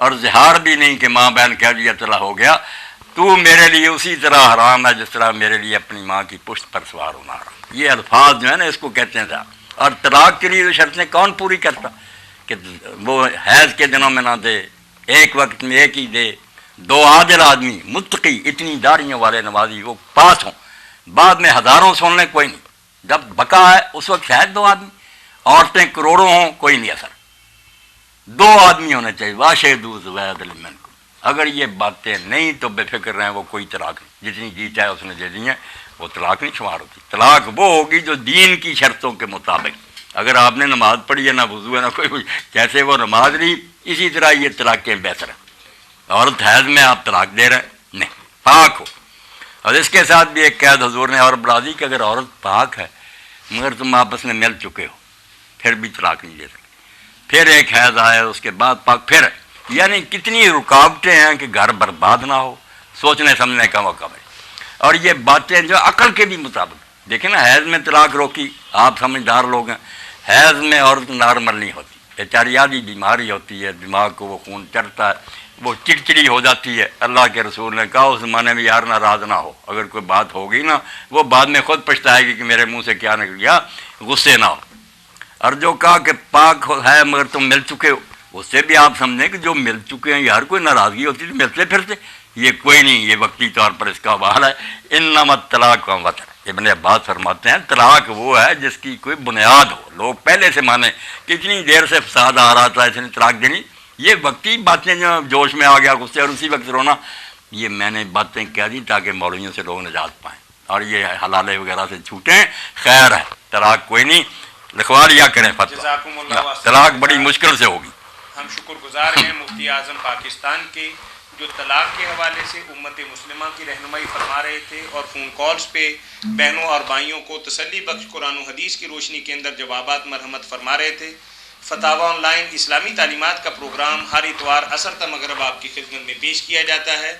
اور زہار بھی نہیں کہ ماں بہن کہہ دیا چلا ہو گیا، تو میرے لیے اسی طرح حرام ہے جس طرح میرے لیے اپنی ماں کی پشت پر سوار ہونا حرام۔ یہ الفاظ جو ہے نا اس کو کہتے ہیں زہار۔ اور طلاق کے لیے جو شرطیں کون پوری کرتا کہ وہ حیض کے دنوں میں نہ دے، ایک وقت میں ایک ہی دے، دو عادل آدمی متقی اتنی داڑھیوں والے نمازی وہ پاس ہوں، بعد میں ہزاروں سن لیں کوئی نہیں، جب بقا ہے اس وقت شاید دو آدمی، عورتیں کروڑوں ہوں کوئی نہیں اثر، دو آدمی ہونے چاہیے، واشہدوا ذوی عدل منکم۔ اگر یہ باتیں نہیں تو بے فکر رہیں، وہ کوئی طلاق نہیں، جتنی جی چاہے اس نے دے دی ہیں، وہ طلاق نہیں شمار ہوتی۔ طلاق وہ ہوگی جو دین کی شرطوں کے مطابق، اگر آپ نے نماز پڑھی ہے نہ وضو ہے نہ کوئی، جیسے وہ نماز لی اسی طرح یہ طلاقیں بہتر ہیں۔ عورت حیض میں آپ طلاق دے رہے ہیں نہیں، پاک ہو۔ اور اس کے ساتھ بھی ایک قید حضور نے اور بڑھا دی کہ اگر عورت پاک ہے مگر تم آپس میں مل چکے ہو پھر بھی طلاق نہیں دے سکتے، پھر ایک حیض آیا اس کے بعد پاک پھر، یعنی کتنی رکاوٹیں ہیں کہ گھر برباد نہ ہو، سوچنے سمجھنے کا موقع ملے۔ اور یہ باتیں جو عقل کے بھی مطابق، دیکھیں نا حیض میں طلاق روکی، آپ سمجھدار لوگ ہیں، حیض میں عورت نارمل نہیں ہوتی، بیچاری آدھی بیماری ہوتی ہے، دماغ کو وہ خون چڑھتا ہے، وہ چڑچڑی ہو جاتی ہے۔ اللہ کے رسول نے کہا اس زمانے میں یار ناراض نہ ہو، اگر کوئی بات ہوگی نا وہ بعد میں خود پچھتائے گی کہ میرے منہ سے کیا نکل گیا، غصے نہ ہو۔ اور جو کہا کہ پاک ہے مگر تم مل چکے ہو، اس سے بھی آپ سمجھیں کہ جو مل چکے ہیں یار کوئی ناراضگی ہوتی تو ملتے پھرتے، یہ کوئی نہیں، یہ وقتی طور پر اس کا بحال ہے۔ انما الطلاق وطر، ابن عباس فرماتے ہیں طلاق وہ ہے جس کی کوئی بنیاد ہو، لوگ پہلے سے مانیں کہ اتنی دیر سے فساد آ رہا تھا اس نے طلاق دینی، یہ وقتی باتیں جو جوش میں آ گیا غصے اور اسی وقت رونا، یہ میں نے باتیں کہہ دی تاکہ مولویوں سے لوگ نجات پائیں اور یہ حلالے وغیرہ سے چھوٹیں، خیر ہے، طلاق کوئی نہیں، لکھوا لیا کریں جزاکم اللہ فتویٰ، طلاق بڑی مشکل سے ہوگی۔ ہم شکر گزار ہیں مفتی اعظم پاکستان کے جو طلاق کے حوالے سے امت مسلمہ کی رہنمائی فرما رہے تھے اور فون کالز پہ بہنوں اور بھائیوں کو تسلی بخش قرآن و حدیث کی روشنی کے اندر جوابات مرحمت فرما رہے تھے۔ فتاوی آن لائن اسلامی تعلیمات کا پروگرام ہر اتوار عصر تا مغرب آپ کی خدمت میں پیش کیا جاتا ہے۔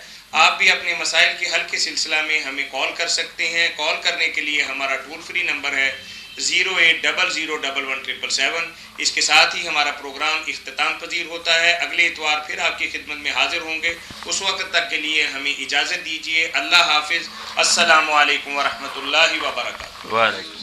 آپ بھی اپنے مسائل کے حل کے سلسلہ میں ہمیں کال کر سکتے ہیں۔ کال کرنے کے لیے ہمارا ٹول فری نمبر ہے 08001117777۔ اس کے ساتھ ہی ہمارا پروگرام اختتام پذیر ہوتا ہے۔ اگلے اتوار پھر آپ کی خدمت میں حاضر ہوں گے، اس وقت تک کے لیے ہمیں اجازت دیجیے۔ اللہ حافظ، السلام علیکم ورحمۃ اللہ وبرکاتہ۔ وعلیکم